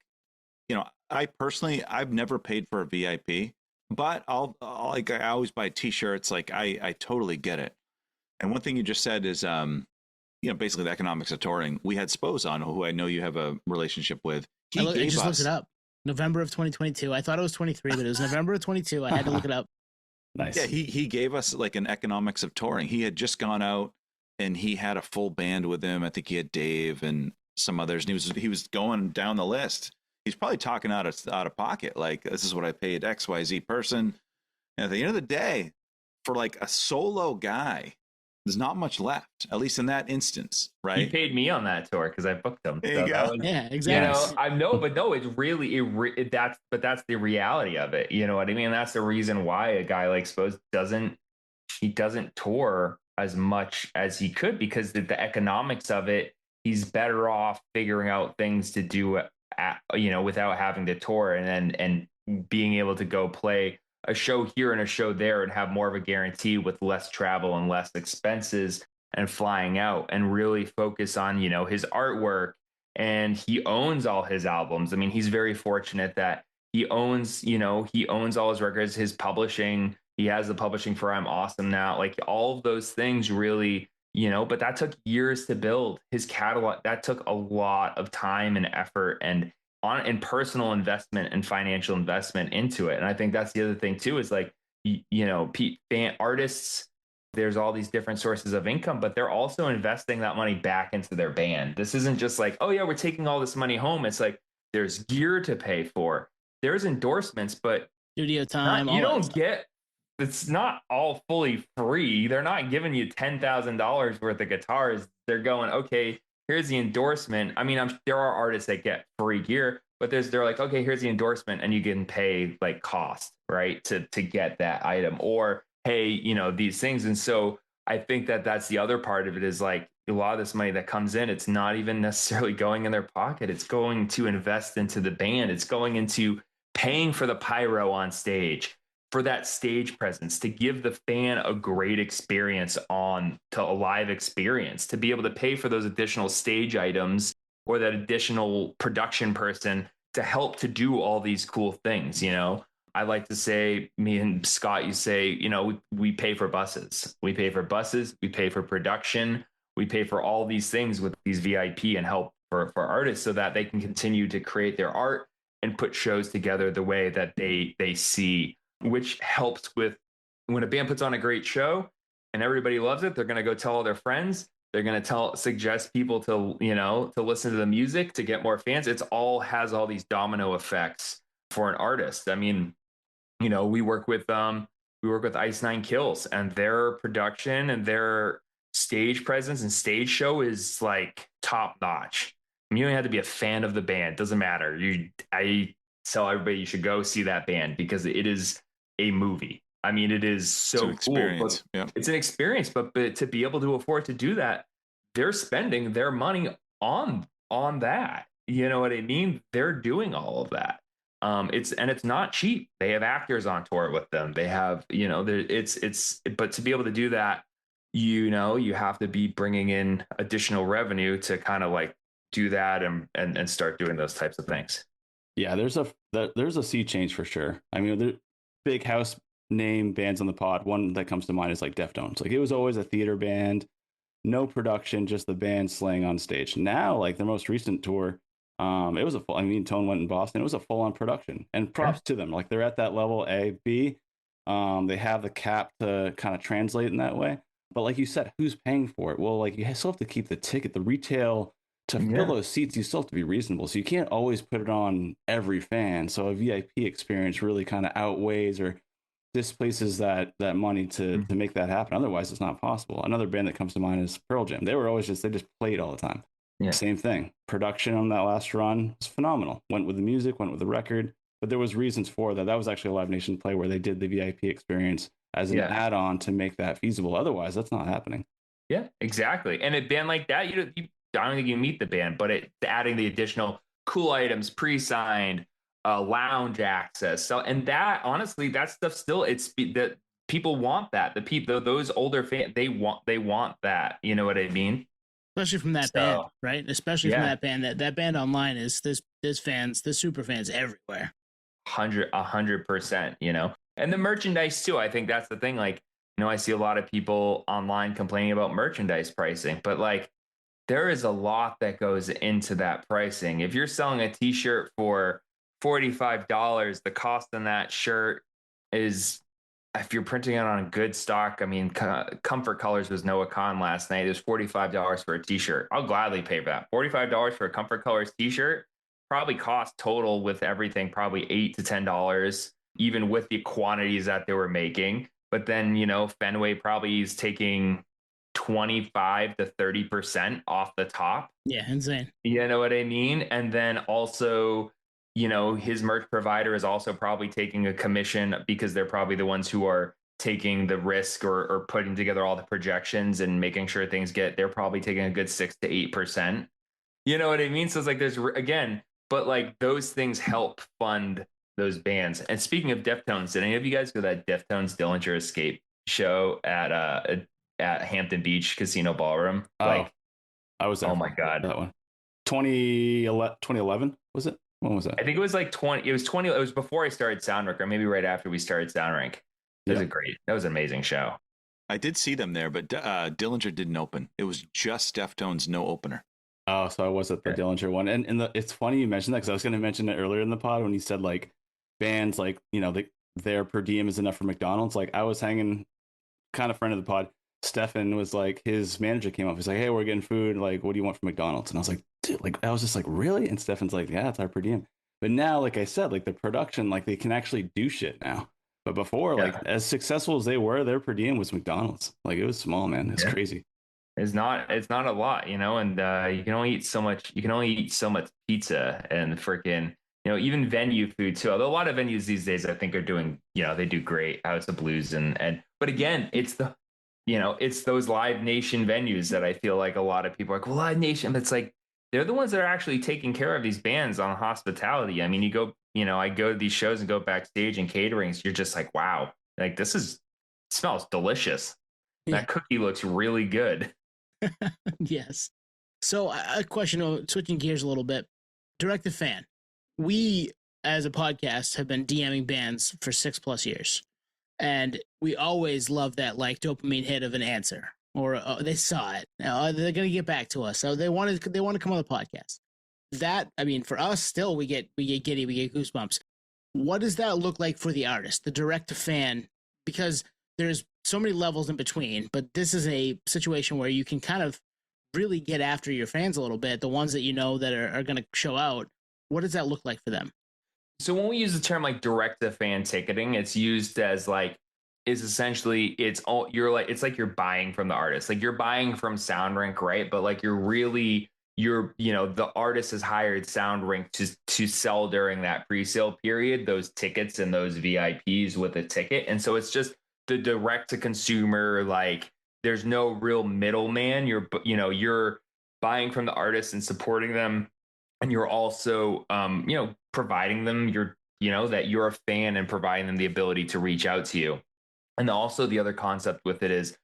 I personally, I've never paid for a VIP. But I always buy T-shirts. Like, I totally get it. And one thing you just said is, basically the economics of touring. We had Spose on, who I know you have a relationship with. I just looked it up. November of 2022. I thought it was 23, but it was November of 22. I had to look it up. Nice. Yeah, he gave us like an economics of touring. He had just gone out, and he had a full band with him. I think he had Dave and some others, and he was going down the list. He's probably talking out of pocket. Like, this is what I paid XYZ person. And at the end of the day, for like a solo guy, there's not much left, at least in that instance, right? He paid me on that tour because I booked him. There you go. Yeah, exactly. I know, but no, it's really that's the reality of it. You know what I mean? That's the reason why a guy like Spose doesn't tour as much as he could, because the economics of it, he's better off figuring out things to do without having to tour, and being able to go play a show here and a show there and have more of a guarantee with less travel and less expenses and flying out, and really focus on, his artwork. And he owns all his albums. I mean, he's very fortunate that he owns all his records, his publishing. He has the publishing for I'm Awesome now. Like, all of those things really, but that took years to build his catalog. That took a lot of time and effort and personal investment and financial investment into it. And I think that's the other thing too, is like, artists, there's all these different sources of income, but they're also investing that money back into their band. This isn't just like, oh yeah, we're taking all this money home. It's like, there's gear to pay for, there's endorsements, but studio time. It's not all fully free. They're not giving you $10,000 worth of guitars. They're going, okay, here's the endorsement. I mean, there are artists that get free gear, but they're like, okay, here's the endorsement, and you can pay like cost, right, to get that item, or hey, these things. And so I think that's the other part of it, is like, a lot of this money that comes in, it's not even necessarily going in their pocket. It's going to invest into the band. It's going into paying for the pyro on stage, for that stage presence, to give the fan a great experience to a live experience, to be able to pay for those additional stage items or that additional production person to help to do all these cool things. I like to say, me and Scott, you say, we pay for buses. We pay for buses. We pay for production. We pay for all these things with these VIP and help for artists so that they can continue to create their art and put shows together the way that they see, which helps with when a band puts on a great show and everybody loves it. They're going to go tell all their friends. They're going to suggest people to listen to the music to get more fans. It's all has all these domino effects for an artist. I mean, we work with Ice Nine Kills, and their production and their stage presence and stage show is like top notch. You don't have to be a fan of the band. Doesn't matter. I tell everybody you should go see that band because it is a movie. I mean, it is so cool. Yeah. It's an experience, but to be able to afford to do that, they're spending their money on that. You know what I mean? They're doing all of that. It's not cheap. They have actors on tour with them. They have, but to be able to do that, you have to be bringing in additional revenue to kind of like do that and start doing those types of things. Yeah, there's a sea change for sure. I mean, the big house name bands on the pod. One that comes to mind is like Deftones. Like it was always a theater band, no production, just the band slaying on stage. Now, like the most recent tour, it was Tone went in Boston. It was a full on production, and props to them. Like they're at that level. A, B, they have the cap to kind of translate in that way. But like you said, who's paying for it? Well, like you still have to keep the ticket, the retail to fill those seats. You still have to be reasonable. So you can't always put it on every fan. So a VIP experience really kind of outweighs or displaces that money to make that happen. Otherwise, it's not possible. Another band that comes to mind is Pearl Jam. They just played all the time. Yeah. Same thing. Production on that last run was phenomenal. Went with the music, went with the record, but there was reasons for that. That was actually a Live Nation play where they did the VIP experience as an add-on to make that feasible. Otherwise, that's not happening. Yeah, exactly. And a band like that, I don't think you meet the band, but adding the additional cool items, pre-signed, lounge access. So, and that honestly, that stuff still, it's that people want that. The people, those older fans, they want that. You know what I mean? Especially from that band, right? Especially from that band. That band online is there's fans, there's super fans everywhere. 100%, and the merchandise too. I think that's the thing. Like, I see a lot of people online complaining about merchandise pricing, but like there is a lot that goes into that pricing. If you're selling a t-shirt for $45, the cost on that shirt is, if you're printing it on good stock, I mean, Comfort Colors was Noah Khan last night. It was $45 for a t-shirt. I'll gladly pay for that. $45 for a Comfort Colors t-shirt probably cost total with everything, probably $8 to $10, even with the quantities that they were making. But then, Fenway probably is taking 25 to 30% off the top. Yeah, insane. You know what I mean? And then also, his merch provider is also probably taking a commission because they're probably the ones who are taking the risk or putting together all the projections and making sure things they're probably taking a good 6 to 8%. You know what I mean? So it's like but like those things help fund those bands. And speaking of Deftones, did any of you guys go to that Deftones Dillinger Escape show at Hampton Beach Casino Ballroom? I was there. Oh my God. That one. 2011, was it? When was that? I think it was like 20. It was before I started Sound Rink, or maybe right after we started Sound Rink. That was an amazing show. I did see them there, but Dillinger didn't open. It was just Deftones, no opener. Oh, so I was at the Dillinger one. And it's funny you mentioned that because I was going to mention it earlier in the pod when you said like bands like, their per diem is enough for McDonald's. Like I was hanging, kind of friend of the pod, Stefan was like, his manager came up. He's like, hey, we're getting food. Like, what do you want from McDonald's? And I was like, dude, like, I was just like, really? And Stefan's like, yeah, it's our per diem. But now, like I said, like the production, like they can actually do shit now. But before, like as successful as they were, their per diem was McDonald's. Like it was small, man. It's crazy. It's not a lot, and you can only eat so much. You can only eat so much pizza and freaking, even venue food too. Although a lot of venues these days, I think are doing, they do great. House of Blues but again, it's it's those Live Nation venues that I feel like a lot of people are like, well, Live Nation, it's like they're the ones that are actually taking care of these bands on hospitality. I mean, I go to these shows and go backstage and caterings. You're just like, wow, like smells delicious. Yeah. That cookie looks really good. Yes. So a question, switching gears a little bit, direct to fan. We, as a podcast, have been DMing bands for 6+ years. And we always love that like dopamine hit of an answer, or they saw it. They're going to get back to us. So they want to come on the podcast. That, I mean, for us, still we get giddy, we get goosebumps. What does that look like for the artist, the direct to fan? Because there's so many levels in between, but this is a situation where you can kind of really get after your fans a little bit, the ones that you know that are going to show out. What does that look like for them? So when we use the term like direct to fan ticketing, it's used as like, is essentially it's like you're buying from the artist, like you're buying from Sound Rink, right? But like the artist has hired Sound Rink to sell during that pre-sale period those tickets and those VIPs with a ticket. And so it's just the direct to consumer, like there's no real middleman. You're buying from the artist and supporting them, and you're also providing them that you're a fan and providing them the ability to reach out to you. And also the other concept with it is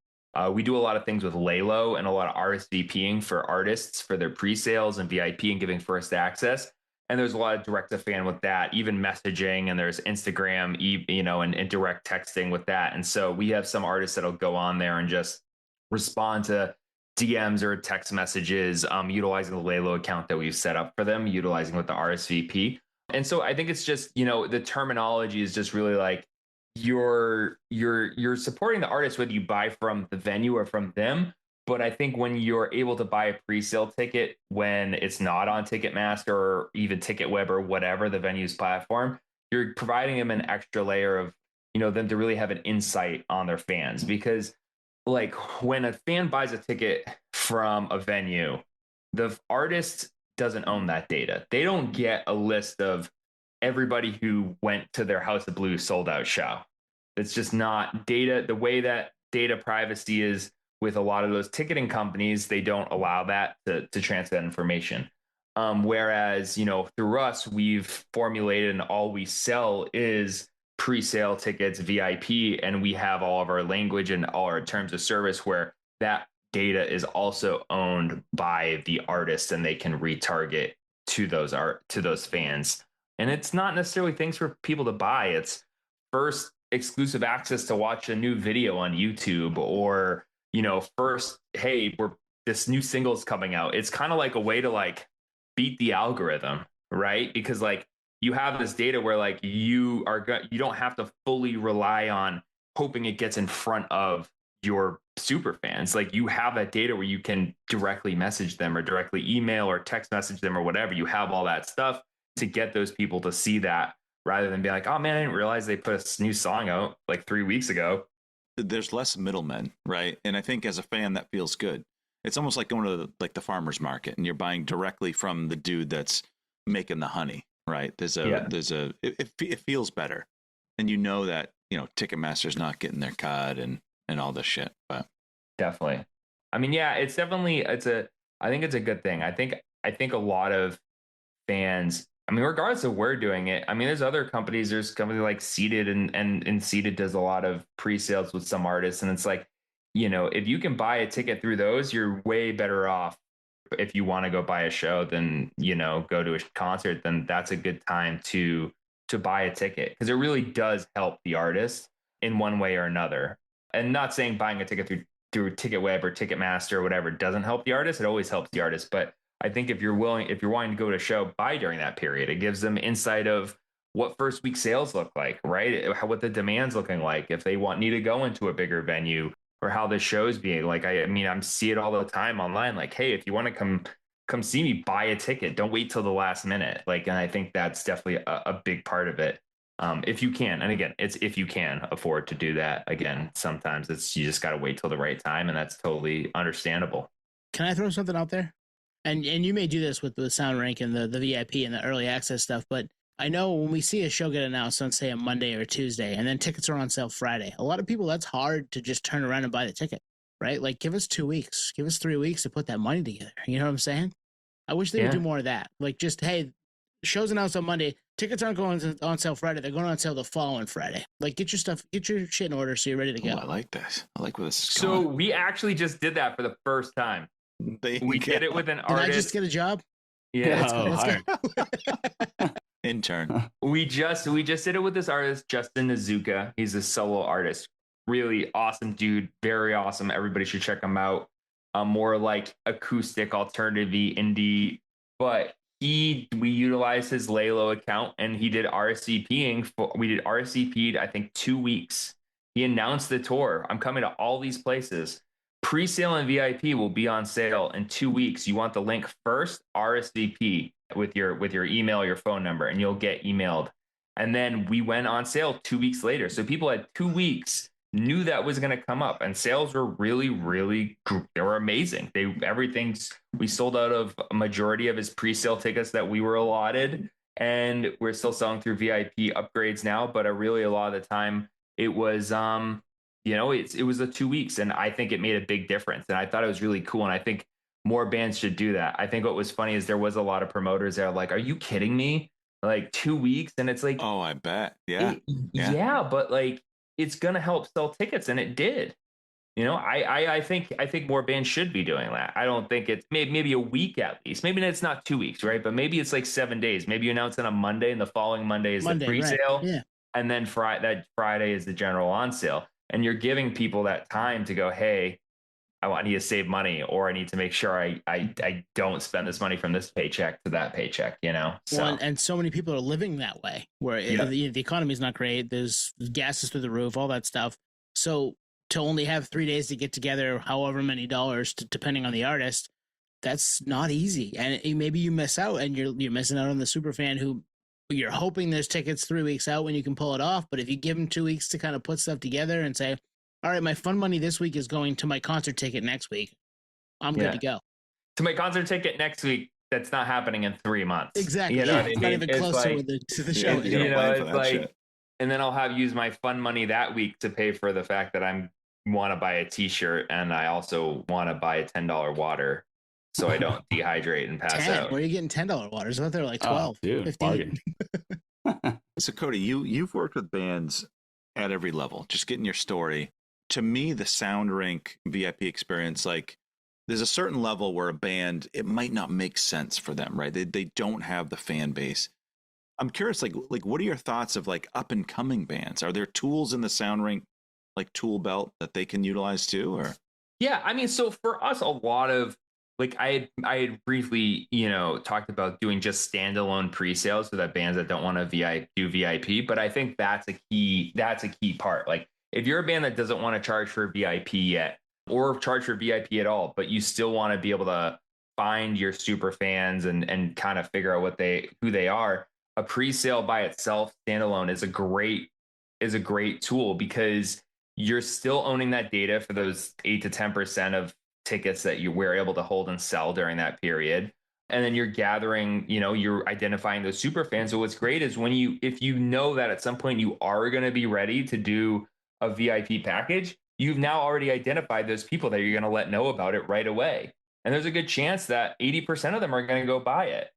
we do a lot of things with Laylo and a lot of RSVPing for artists for their pre-sales and VIP and giving first access. And there's a lot of direct to fan with that, even messaging, and there's Instagram, and direct texting with that. And so we have some artists that'll go on there and just respond to DMs or text messages, utilizing the Laylo account that we've set up for them, utilizing with the RSVP. And so I think it's just, the terminology is just really like you're supporting the artist, whether you buy from the venue or from them. But I think when you're able to buy a pre-sale ticket when it's not on Ticketmaster or even TicketWeb or whatever the venue's platform, you're providing them an extra layer of, them to really have an insight on their fans. Because like when a fan buys a ticket from a venue, the artist doesn't own that data. They don't get a list of everybody who went to their House of Blues sold out show. It's just not data. The way that data privacy is with a lot of those ticketing companies, they don't allow that to transfer that information. Whereas, through us, we've formulated and all we sell is pre-sale tickets, VIP, and we have all of our language and all our terms of service where that data is also owned by the artist and they can retarget to those fans. And it's not necessarily things for people to buy. It's first exclusive access to watch a new video on YouTube, or first, hey, this new single's coming out. It's kind of like a way to like beat the algorithm, right? Because like you have this data where like you don't have to fully rely on hoping it gets in front of your super fans. Like you have that data where you can directly message them or directly email or text message them or whatever. You have all that stuff to get those people to see that, rather than being like, oh man, I didn't realize they put a new song out like 3 weeks ago. There's less middlemen, right? And I think as a fan, that feels good. It's almost like going to the farmer's market and you're buying directly from the dude that's making the honey, right? It feels better. And that, Ticketmaster's not getting their cut and all this shit. But definitely. I mean, yeah, I think it's a good thing. I think a lot of fans, I mean, regardless of where doing it, I mean, there's other companies, there's companies like Seated and Seated does a lot of pre-sales with some artists. And it's like, if you can buy a ticket through those, you're way better off. If you want to go buy a show, then, go to a concert, then that's a good time to buy a ticket, because it really does help the artist in one way or another. And not saying buying a ticket through TicketWeb or Ticketmaster or whatever doesn't help the artist. It always helps the artist. But I think if you're wanting to go to a show, buy during that period. It gives them insight of what first week sales look like, right? What the demand's looking like, if they need to go into a bigger venue, or how the show's being. Like, I see it all the time online. Like, hey, if you want to come see me, buy a ticket. Don't wait till the last minute. Like, and I think that's definitely a big part of it. If you can, and again, it's if you can afford to do that. Again, sometimes you just got to wait till the right time, and that's totally understandable. Can I throw something out there? And you may do this with the Sound Rank and the VIP and the early access stuff, but I know when we see a show get announced on, say, a Monday or a Tuesday, and then tickets are on sale Friday, a lot of people, that's hard to just turn around and buy the ticket, right? Like, give us 2 weeks, give us 3 weeks to put that money together. You know what I'm saying? I wish they would do more of that. Like just, hey, show's announced on Monday. Tickets aren't going on sale Friday. They're going on sale the following Friday. Like get your shit in order so you're ready to go. I like this. I like where this is So going. we actually just did that for the first time. We did it with an Did artist. I just get a job? Yeah, Intern. We just did it with this artist, Justin Nazuka. He's a solo artist. Really awesome dude. Very awesome. Everybody should check him out. More like acoustic, alternative indie. But we utilized his Laylo account and he did RSVPing. We did RSVP'd, I think, 2 weeks. He announced the tour. I'm coming to all these places. Pre-sale and VIP will be on sale in 2 weeks. You want the link first, RSVP with your email, your phone number, and you'll get emailed. And then we went on sale 2 weeks later. So people had 2 weeks, knew that was going to come up, and sales were really, really, they were amazing. We sold out of a majority of his pre-sale tickets that we were allotted, and we're still selling through VIP upgrades now. But really, a lot of the time, it was it was the 2 weeks, and I think it made a big difference. And I thought it was really cool, and I think more bands should do that. I think what was funny is there was a lot of promoters there like, are you kidding me? Like 2 weeks? And it's like, oh, I bet. Yeah. Yeah, but like it's gonna help sell tickets, and it did. I think more bands should be doing that. I don't think it's maybe a week at least. Maybe it's not 2 weeks, right? But maybe it's like 7 days. Maybe you announce it on Monday, and the following Monday is the pre-sale, right. Yeah. And then Friday is the general on sale. And you're giving people that time to go, hey, I need to save money, or I need to make sure I don't spend this money from this paycheck to that paycheck, So. Well, and so many people are living that way, where the economy is not great. There's gas is through the roof, all that stuff. So to only have 3 days to get together, however many dollars, depending on the artist, that's not easy. And maybe you miss out, and you're missing out on the super fan who you're hoping there's tickets 3 weeks out when you can pull it off. But if you give them 2 weeks to kind of put stuff together and say, all right, my fun money this week is going to my concert ticket next week, I'm good to go. To my concert ticket next week, that's not happening in 3 months. Exactly. It's not even close to the show. It's like, and then I'll use my fun money that week to pay for the fact that I want to buy a t-shirt, and I also want to buy a $10 water so I don't dehydrate and pass out. Where are you getting $10 waters? I thought they were like 12, dude, 15. So Cody, you've worked with bands at every level. Just getting your story. To me, the Sound Rink VIP experience, like there's a certain level where a band, it might not make sense for them, right? They don't have the fan base. I'm curious, like what are your thoughts of like up and coming bands? Are there tools in the Sound Rink, like tool belt, that they can utilize too? Or yeah, I mean, so for us, a lot of like I had briefly, talked about doing just standalone pre-sales so that bands that don't want to do VIP, but I think that's a key part. Like if you're a band that doesn't want to charge for VIP yet, or charge for VIP at all, but you still want to be able to find your super fans and kind of figure out who they are, a pre-sale by itself, standalone, is a great tool, because you're still owning that data for those 8 to 10% of tickets that you were able to hold and sell during that period. And then you're gathering, you're identifying those super fans. So what's great is if you know that at some point you are going to be ready to do a VIP package, you've now already identified those people that you're going to let know about it right away. And there's a good chance that 80% of them are going to go buy it.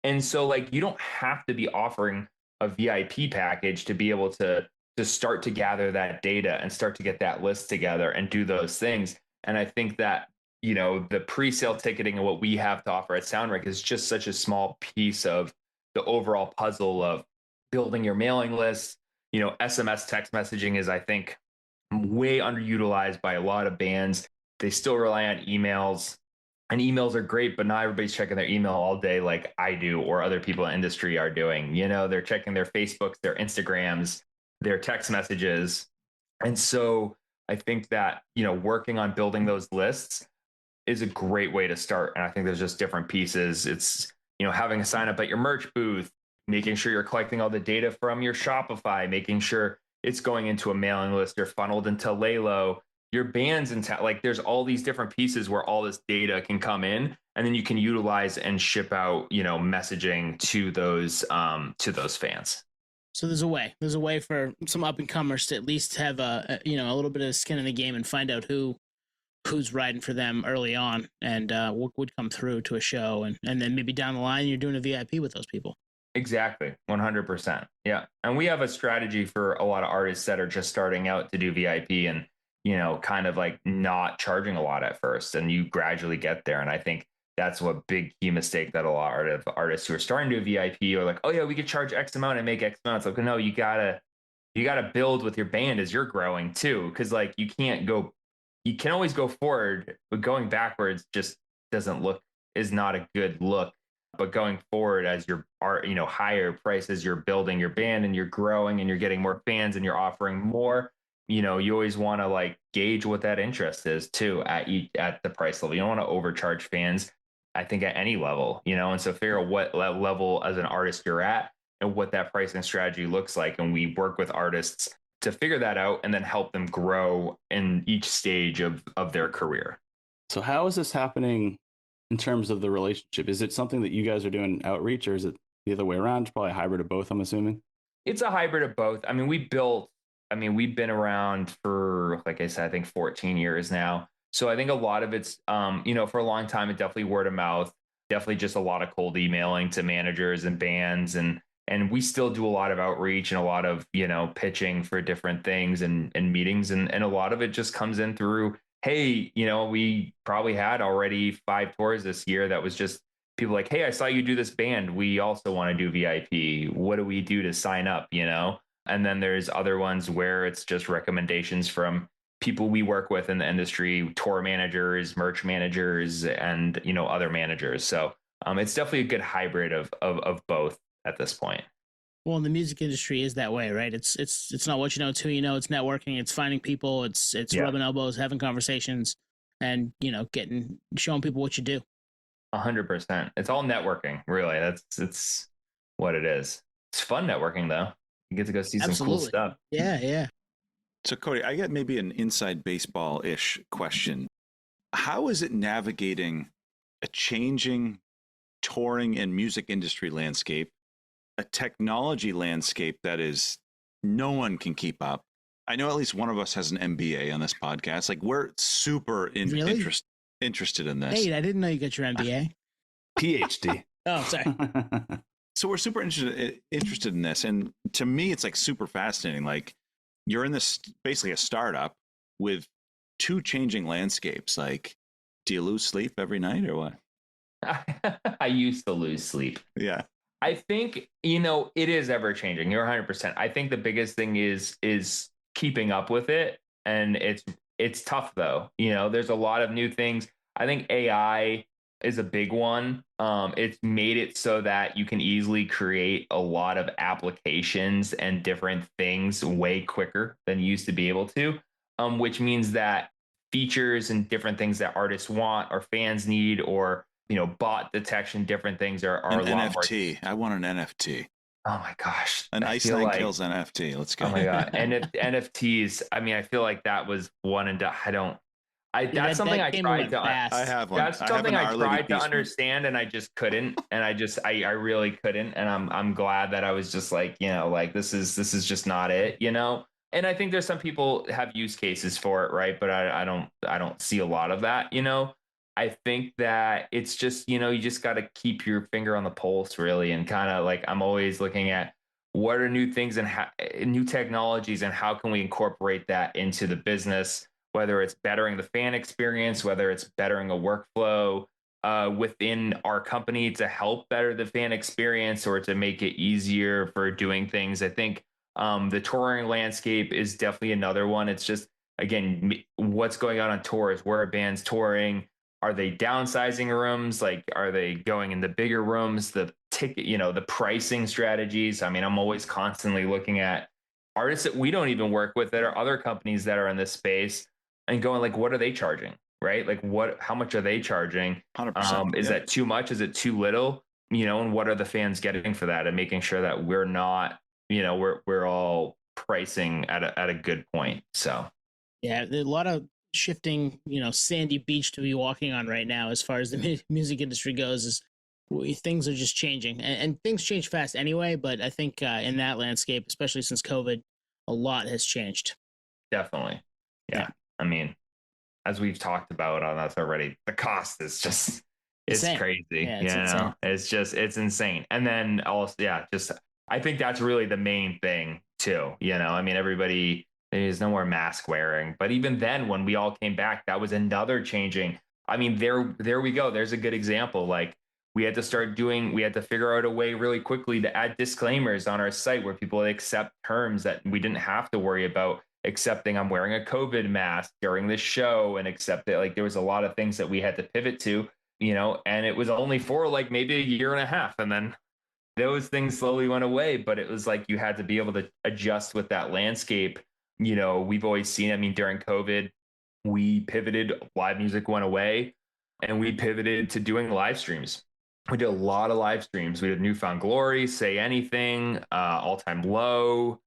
And so like, you don't have to be offering a VIP package to be able to start to gather that data and start to get that list together and do those things. And I think that, the pre-sale ticketing and what we have to offer at Sound Rink is just such a small piece of the overall puzzle of building your mailing list. SMS text messaging is, I think, way underutilized by a lot of bands. They still rely on emails, and emails are great, but not everybody's checking their email all day like I do or other people in the industry are doing. They're checking their Facebooks, their Instagrams, their text messages. And so I think that, working on building those lists is a great way to start. And I think there's just different pieces. It's, having a sign up at your merch booth, making sure you're collecting all the data from your Shopify, making sure it's going into a mailing list, you're funneled into Laylo, your bands and like there's all these different pieces where all this data can come in, and then you can utilize and ship out, messaging to those fans. So there's a way for some up and comers to at least have a little bit of skin in the game and find out who who's riding for them early on and would come through to a show, and then maybe down the line you're doing a VIP with those people. Exactly. 100%. Yeah. And we have a strategy for a lot of artists that are just starting out to do VIP and, kind of like not charging a lot at first, and you gradually get there. And I think that's what big key mistake that a lot of artists who are starting to do VIP are like, oh yeah, we could charge X amount and make X amount. It's like, no, you gotta build with your band as you're growing too. Cause like you can always go forward, but going backwards just is not a good look. But going forward as your art, higher prices, you're building your band and you're growing and you're getting more fans and you're offering more, you always want to like gauge what that interest is too at the price level. You don't want to overcharge fans, I think, at any level, and so figure out what level as an artist you're at and what that pricing strategy looks like. And we work with artists to figure that out and then help them grow in each stage of their career. So how is this happening in terms of the relationship? Is it something that you guys are doing outreach, or is it the other way around? It's probably a hybrid of both, I'm assuming. It's a hybrid of both. I mean, we've been around for, like I said, I think 14 years now. So I think a lot of it's, for a long time, it definitely word of mouth, definitely just a lot of cold emailing to managers and bands. And we still do a lot of outreach and a lot of, pitching for different things and meetings. And a lot of it just comes in through, hey, we probably had already 5 tours this year that was just people like, hey, I saw you do this band. We also want to do VIP. What do we do to sign up, And then there's other ones where it's just recommendations from people we work with in the industry, tour managers, merch managers, and, other managers. So it's definitely a good hybrid of both at this point. Well, and the music industry is that way, right? It's not what you know, it's who you know. It's networking. It's finding people. It's rubbing elbows, having conversations, and showing people what you do. 100%. It's all networking, really. It's what it is. It's fun networking, though. You get to go see some cool stuff. Yeah. So, Cody, I get maybe an inside baseball-ish question. How is it navigating a changing touring and music industry landscape, a technology landscape that is no one can keep up? I know at least one of us has an MBA on this podcast. Like, we're super interested in this. Hey, I didn't know you got your MBA. PhD. Oh, sorry. So we're super interested in this. And to me, it's like super fascinating. Like, you're in this basically a startup with 2 changing landscapes. Like, do you lose sleep every night or what? I used to lose sleep. Yeah. I think, it is ever changing. You're 100%. I think the biggest thing is keeping up with it. And it's tough though. There's a lot of new things. I think AI is a big one. It's made it so that you can easily create a lot of applications and different things way quicker than you used to be able to, which means that features and different things that artists want or fans need, or bot detection, different things are an a lot NFT. I want an NFT. Oh my gosh. An Iceland Kills NFT. Let's go. Oh my God. And NFTs, I mean, I feel like that was one and that's something I tried to. I have one. That's something I tried to understand, and I just couldn't. And I really couldn't. And I'm glad that I was just like, like this is just not it, And I think there's some people have use cases for it, right? But I don't see a lot of that, I think that it's just, you just got to keep your finger on the pulse, really, and kind of like I'm always looking at what are new things and new technologies, and how can we incorporate that into the business, whether it's bettering the fan experience, whether it's bettering a workflow within our company to help better the fan experience or to make it easier for doing things. I think the touring landscape is definitely another one. It's just, again, what's going on tours, where are bands touring? Are they downsizing rooms? Like, are they going in the bigger rooms? The ticket, the pricing strategies. I mean, I'm always constantly looking at artists that we don't even work with that are other companies that are in this space and going like, what are they charging? Right? Like how much are they charging? 100%. Is that too much? Is it too little? And what are the fans getting for that? And making sure that we're not, we're all pricing at a good point. So, yeah, there's a lot of shifting, sandy beach to be walking on right now as far as the music industry goes. Is things are just changing, and things change fast anyway. But I think in that landscape, especially since COVID, a lot has changed. Definitely, yeah. I mean, as we've talked about on us already, the cost is just it's Insane. crazy. Yeah, it's insane. It's insane. And then also, just I think that's really the main thing too. I mean, everybody, there's no more mask wearing, but even then, when we all came back, that was another changing. I mean, there we go. There's a good example. Like we had to figure out a way really quickly to add disclaimers on our site where people accept terms that we didn't have to worry about accepting. I'm wearing a COVID mask during this show and accept it. Like there was a lot of things that we had to pivot to, and it was only for like maybe a year and a half. And then those things slowly went away, but it was like you had to be able to adjust with that landscape. We've always seen, I mean, during COVID, we pivoted, live music went away, and we pivoted to doing live streams. We did a lot of live streams. We did Newfound Glory, Say Anything, All Time Low,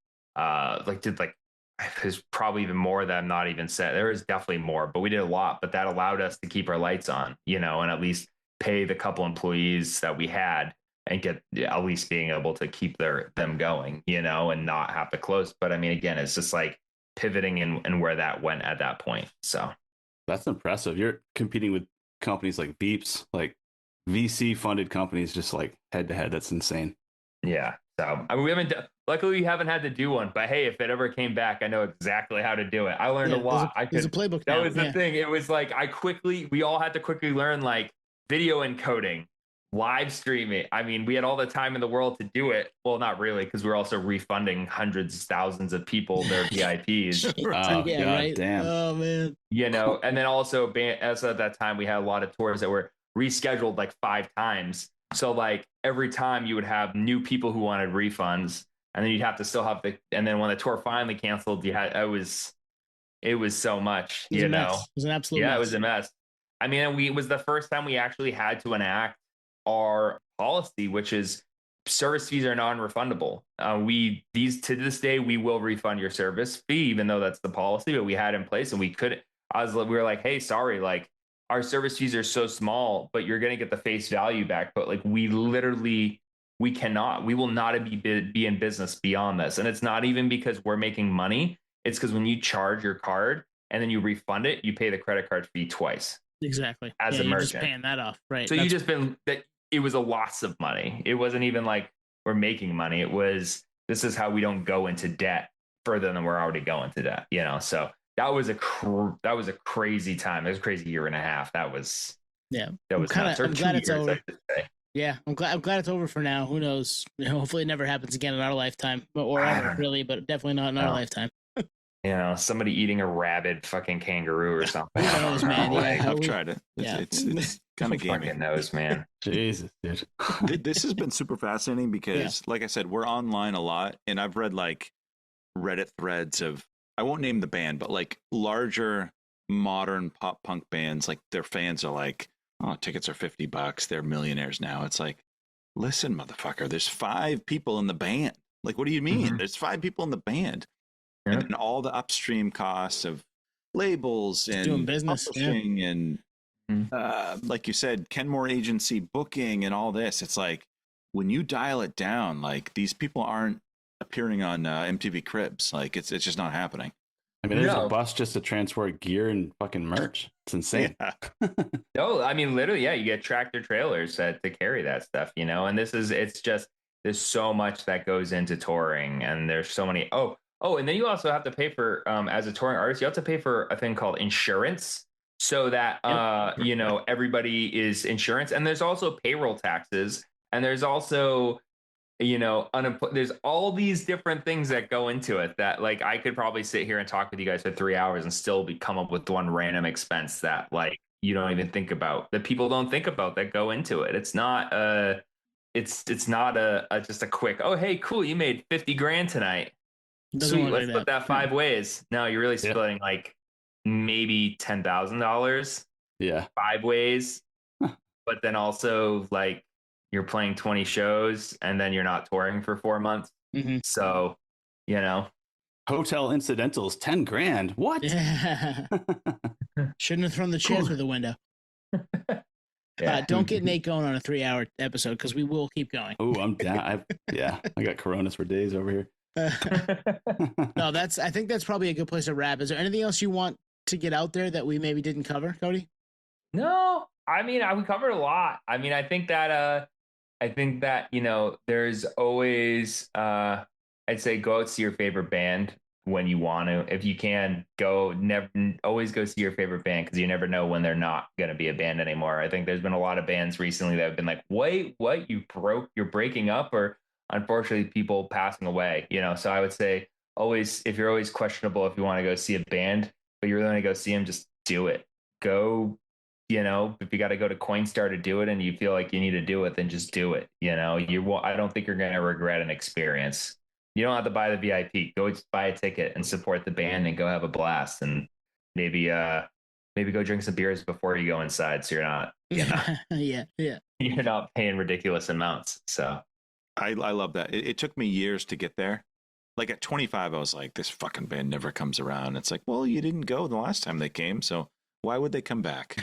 there's probably even more that I'm not even set. There is definitely more, but we did a lot, but that allowed us to keep our lights on, and at least pay the couple employees that we had and get at least being able to keep them going, and not have to close. But I mean, again, it's just like pivoting and where that went at that point. So that's impressive. You're competing with companies like Beeps, like VC funded companies, just like head to head. That's insane. Yeah. So I mean, luckily we haven't had to do one, but hey, if it ever came back, I know exactly how to do it. I learned a lot. There's a playbook. That was the thing. It was like we all had to quickly learn like video encoding, live streaming. I mean, we had all the time in the world to do it. Well, not really, because we're also refunding hundreds, thousands of people their VIPs. Right. Damn. Oh man. And then also, as at that time, we had a lot of tours that were rescheduled like 5 times. So like every time you would have new people who wanted refunds, and then you'd have to still have and then when the tour finally canceled, it was so much, It was an absolute mess. It was a mess. I mean, it was the first time we actually had to enact our policy, which is service fees are non-refundable. To this day, we will refund your service fee, even though that's the policy, but we had in place and we were like, hey, sorry, like our service fees are so small, but you're going to get the face value back. But like we will not be in business beyond this. And it's not even because we're making money. It's because when you charge your card and then you refund it, you pay the credit card fee twice. Exactly. As a merchant. You're just paying that off. Right. So it was a loss of money. It wasn't even like we're making money. It was, this is how we don't go into debt further than we're already going to debt, so that was a crazy time. It was a crazy year and a half. That was I'm glad it's over. Yeah, I'm glad it's over for now. Who knows? Hopefully it never happens again in our lifetime, or ever really, but definitely not in our lifetime. Somebody eating a rabid fucking kangaroo or something. Who knows, man? I've tried it. It's kind of gaming. Fucking knows, man. Jesus, dude. This has been super fascinating because, like I said, we're online a lot, and I've read like Reddit threads of, I won't name the band, but like larger modern pop punk bands, like their fans are like, oh, tickets are $50. They're millionaires now. It's like, listen, motherfucker, there's 5 people in the band. Like, what do you mean? Mm-hmm. There's 5 people in the band. Yeah. And then all the upstream costs of labels and doing business, publishing and like you said, Kenmore agency booking and all this. It's like when you dial it down, like these people aren't appearing on MTV Cribs. Like it's just not happening. I mean, there's a bus just to transport gear and fucking merch. It's insane. Yeah. No, I mean, literally, you get tractor trailers to carry that stuff, and it's just, there's so much that goes into touring, and there's so many, and then you also have to pay for, as a touring artist, you have to pay for a thing called insurance, so that, everybody is insurance. And there's also payroll taxes, and there's also, there's all these different things that go into it that, like, I could probably sit here and talk with you guys for 3 hours and still come up with one random expense that, like, you don't even think about, that people don't think about, that go into it. It's not it's not just a quick, oh, hey, cool, you made 50 grand tonight. Sweet, let's put that 5 ways. No, you're really splitting like maybe $10,000. Yeah. 5 ways. But then also, like, you're playing 20 shows and then you're not touring for 4 months. Mm-hmm. So, hotel incidentals, 10 grand. What? Yeah. Shouldn't have thrown the chair through the window. Yeah. Don't get Nate going on a 3-hour episode, because we will keep going. Oh, I'm down. I got Coronas for days over here. No, I think that's probably a good place to wrap. Is there anything else you want to get out there that we maybe didn't cover, Cody? No, I mean, we covered a lot. I mean, I think that there's always I'd say go out see your favorite band when you want to. If you can, always go see your favorite band, because you never know when they're not going to be a band anymore. I think there's been a lot of bands recently that have been like, wait, what? You're breaking up, or unfortunately people passing away, So I would say always, if you're always questionable, if you want to go see a band, but you're really going to go see them, just do it. Go, if you got to go to Coinstar to do it and you feel like you need to do it, then just do it. I don't think you're going to regret an experience. You don't have to buy the VIP. Go just buy a ticket and support the band and go have a blast, and maybe go drink some beers before you go inside, so you're not you're not paying ridiculous amounts. So I love that. It took me years to get there. Like at 25, I was like, this fucking band never comes around. It's like, well, you didn't go the last time they came, so why would they come back?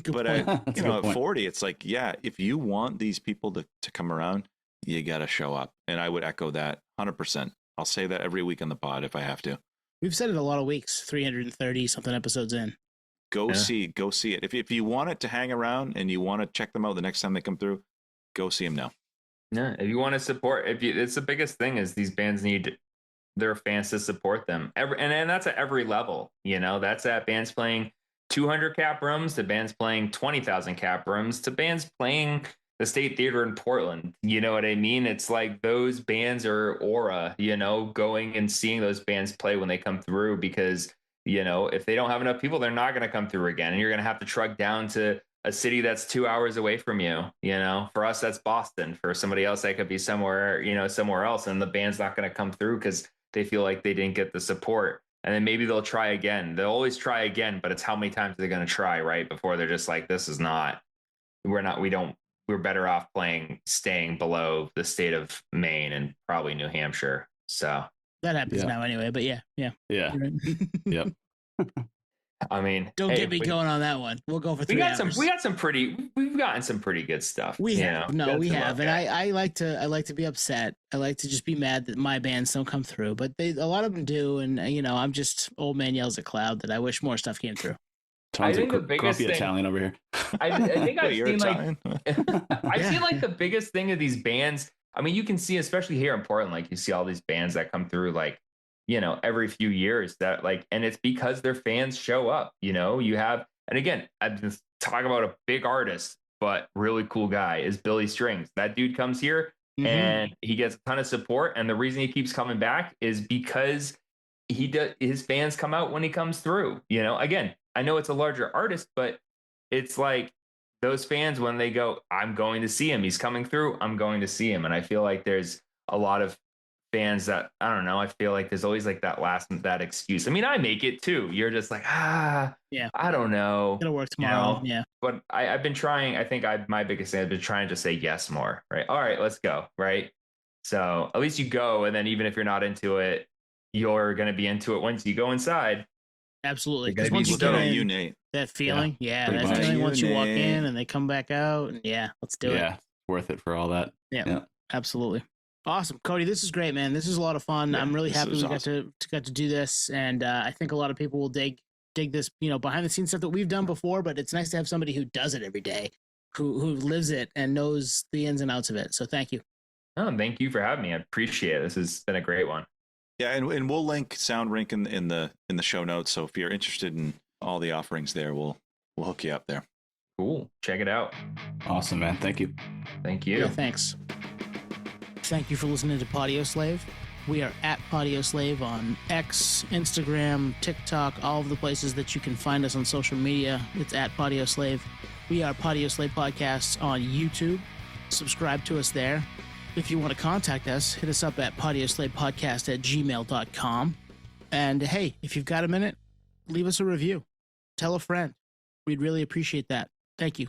But at 40, it's like, yeah, if you want these people to come around, you got to show up. And I would echo that 100%. I'll say that every week on the pod if I have to. We've said it a lot of weeks, 330 something episodes in. Go see it. If you want it to hang around and you want to check them out the next time they come through, go see them now. Yeah, if you want to support, it's the biggest thing is these bands need their fans to support them. And that's at every level. That's at bands playing 200 cap rooms to bands playing 20,000 cap rooms to bands playing the State Theater in Portland. You know what I mean? It's like those bands are aura, going and seeing those bands play when they come through, because, if they don't have enough people, they're not going to come through again. And you're going to have to truck down to a city that's 2 hours away from you. For us, that's Boston. For somebody else, that could be somewhere else. And the band's not going to come through because they feel like they didn't get the support. And then maybe they'll try again. They'll always try again, but it's how many times they're going to try, right? Before they're just like, we're better off staying below the state of Maine and probably New Hampshire. So that happens now anyway, but yeah. Yep. I mean, don't get me going on that one. We'll go for 3 hours. We've gotten some pretty good stuff. We have. And I like to be upset. I like to just be mad that my bands don't come through, but a lot of them do. And I'm just old man yells at cloud that I wish more stuff came through. I think the biggest thing, Italian over here. I think I've seen seen like the biggest thing of these bands. I mean, you can see, especially here in Portland, like you see all these bands that come through, like, every few years that and it's because their fans show up. You have, and again, I'm just talking about a big artist, but really cool guy is Billy Strings. That dude comes here and he gets a ton of support, and the reason he keeps coming back is because his fans come out when he comes through. Again, I know it's a larger artist, but it's like those fans, when they go, I'm going to see him, he's coming through, I'm going to see him. And I feel like there's a lot of fans that, I don't know, I feel like there's always like that excuse. I mean, I make it too. You're just like, I don't know. It'll work tomorrow. Yeah. But I've been trying, I think my biggest thing, I've been trying to say yes more, right? All right, let's go, right? So at least you go, and then even if you're not into it, you're going to be into it once you go inside. Absolutely. Because once you get in, that feeling, that feeling once you walk in and they come back out, and let's do it. Yeah, worth it for all that. Yeah, absolutely. Awesome, Cody. This is great, man. This is a lot of fun. Yeah, I'm really happy we got to do this, and I think a lot of people will dig this, behind the scenes stuff that we've done before. But it's nice to have somebody who does it every day, who lives it and knows the ins and outs of it. So thank you. Oh, thank you for having me. I appreciate it. This has been a great one. Yeah, and we'll link Sound Rink in the show notes. So if you're interested in all the offerings there, we'll hook you up there. Cool. Check it out. Awesome, man. Thank you. Thank you. Yeah, thanks. Thank you for listening to Podio Slave. We are at Podio Slave on X, Instagram, TikTok, all of the places that you can find us on social media. It's at Podio Slave. We are Podio Slave Podcasts on YouTube. Subscribe to us there. If you want to contact us, hit us up at podioslavepodcast@gmail.com. And hey, if you've got a minute, leave us a review. Tell a friend. We'd really appreciate that. Thank you.